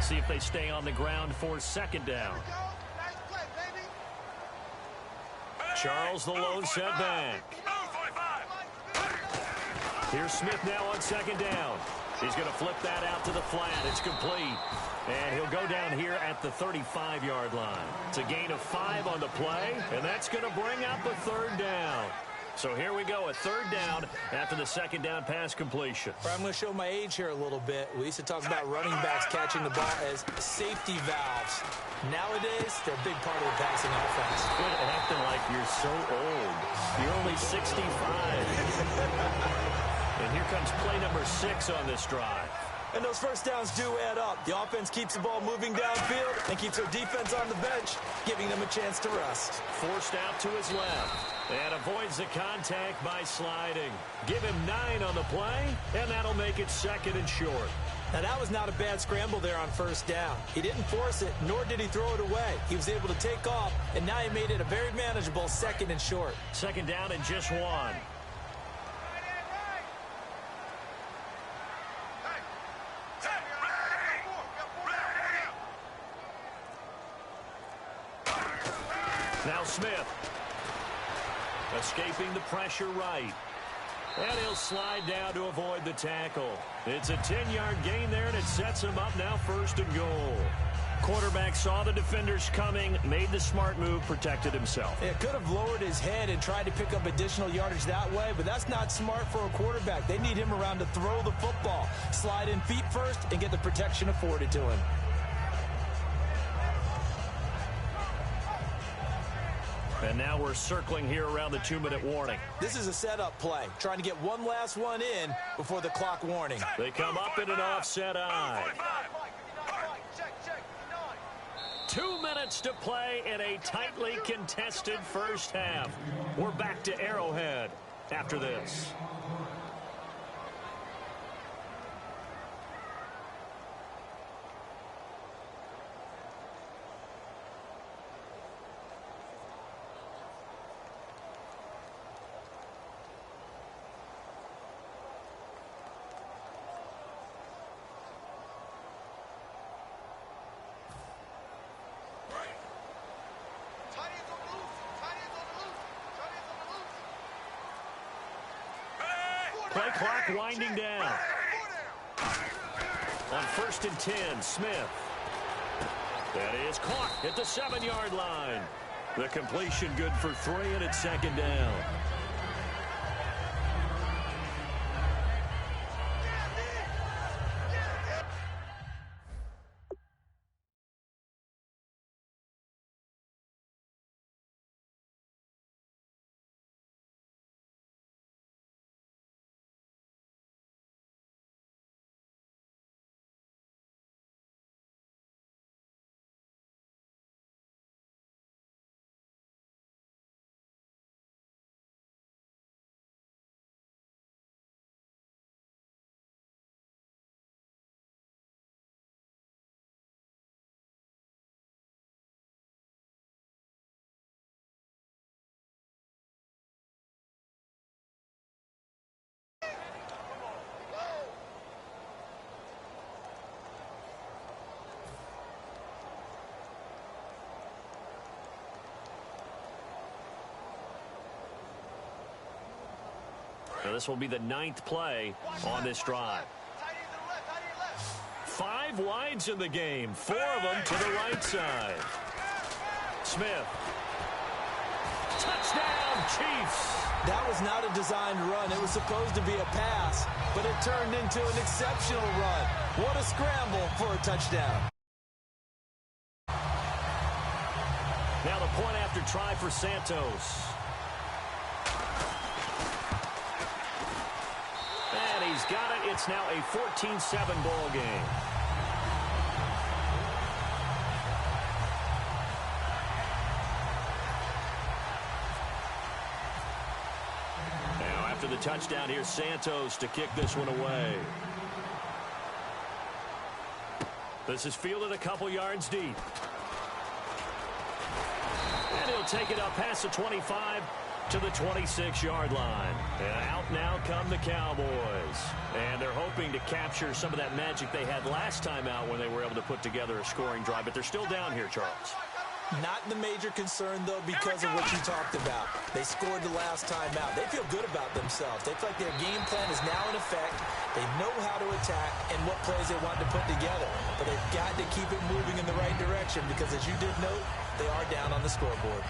See if they stay on the ground for 2nd down. Charles, the lone setback. Here's Smith now on 2nd down. He's going to flip that out to the flat. It's complete. And he'll go down here at the 35-yard line. It's a gain of 5 on the play, and that's going to bring up a 3rd down. So here we go, a third down after the second down pass completion. I'm going to show my age here a little bit. We used to talk about running backs catching the ball as safety valves. Nowadays, they're a big part of the passing offense. Quit acting like you're so old. You're only 65. And here comes play number 6 on this drive. And those first downs do add up. The offense keeps the ball moving downfield and keeps their defense on the bench, giving them a chance to rest. Forced out to his left. And avoids the contact by sliding. Give him 9 on the play, and that'll make it second and short. Now, that was not a bad scramble there on first down. He didn't force it, nor did he throw it away. He was able to take off, and now he made it a very manageable second and short. Second down and just 1. Now Smith. Escaping the pressure right. And he'll slide down to avoid the tackle. It's a 10-yard gain there, and it sets him up now first and goal. Quarterback saw the defenders coming, made the smart move, protected himself. It could have lowered his head and tried to pick up additional yardage that way, but that's not smart for a quarterback. They need him around to throw the football. Slide in feet first and get the protection afforded to him. And now we're circling here around the 2-minute warning. This is a setup play, trying to get one last one in before the clock warning. They come up in an offset eye. 2 minutes to play in a tightly contested first half. We're back to Arrowhead after this. Play clock winding down. On 1st and 10, Smith. That is caught at the 7-yard line. The completion good for 3, and it's second down. Now this will be the 9th play on this drive. 5 wides in the game, 4 of them to the right side. Smith. Touchdown, Chiefs. That was not a designed run. It was supposed to be a pass, but it turned into an exceptional run. What a scramble for a touchdown. Now the point after try for Santos. And he's got it. It's now a 14-7 ball game. Now after the touchdown, here's Santos to kick this one away. This is fielded a couple yards deep. And he'll take it up past the 25 to the 26-yard line. And out now come the Cowboys. And they're hoping to capture some of that magic they had last time out when they were able to put together a scoring drive. But they're still down here, Charles. Not the major concern, though, because of what you talked about. They scored the last time out. They feel good about themselves. They feel like their game plan is now in effect. They know how to attack and what plays they want to put together. But they've got to keep it moving in the right direction because, as you did note, they are down on the scoreboard.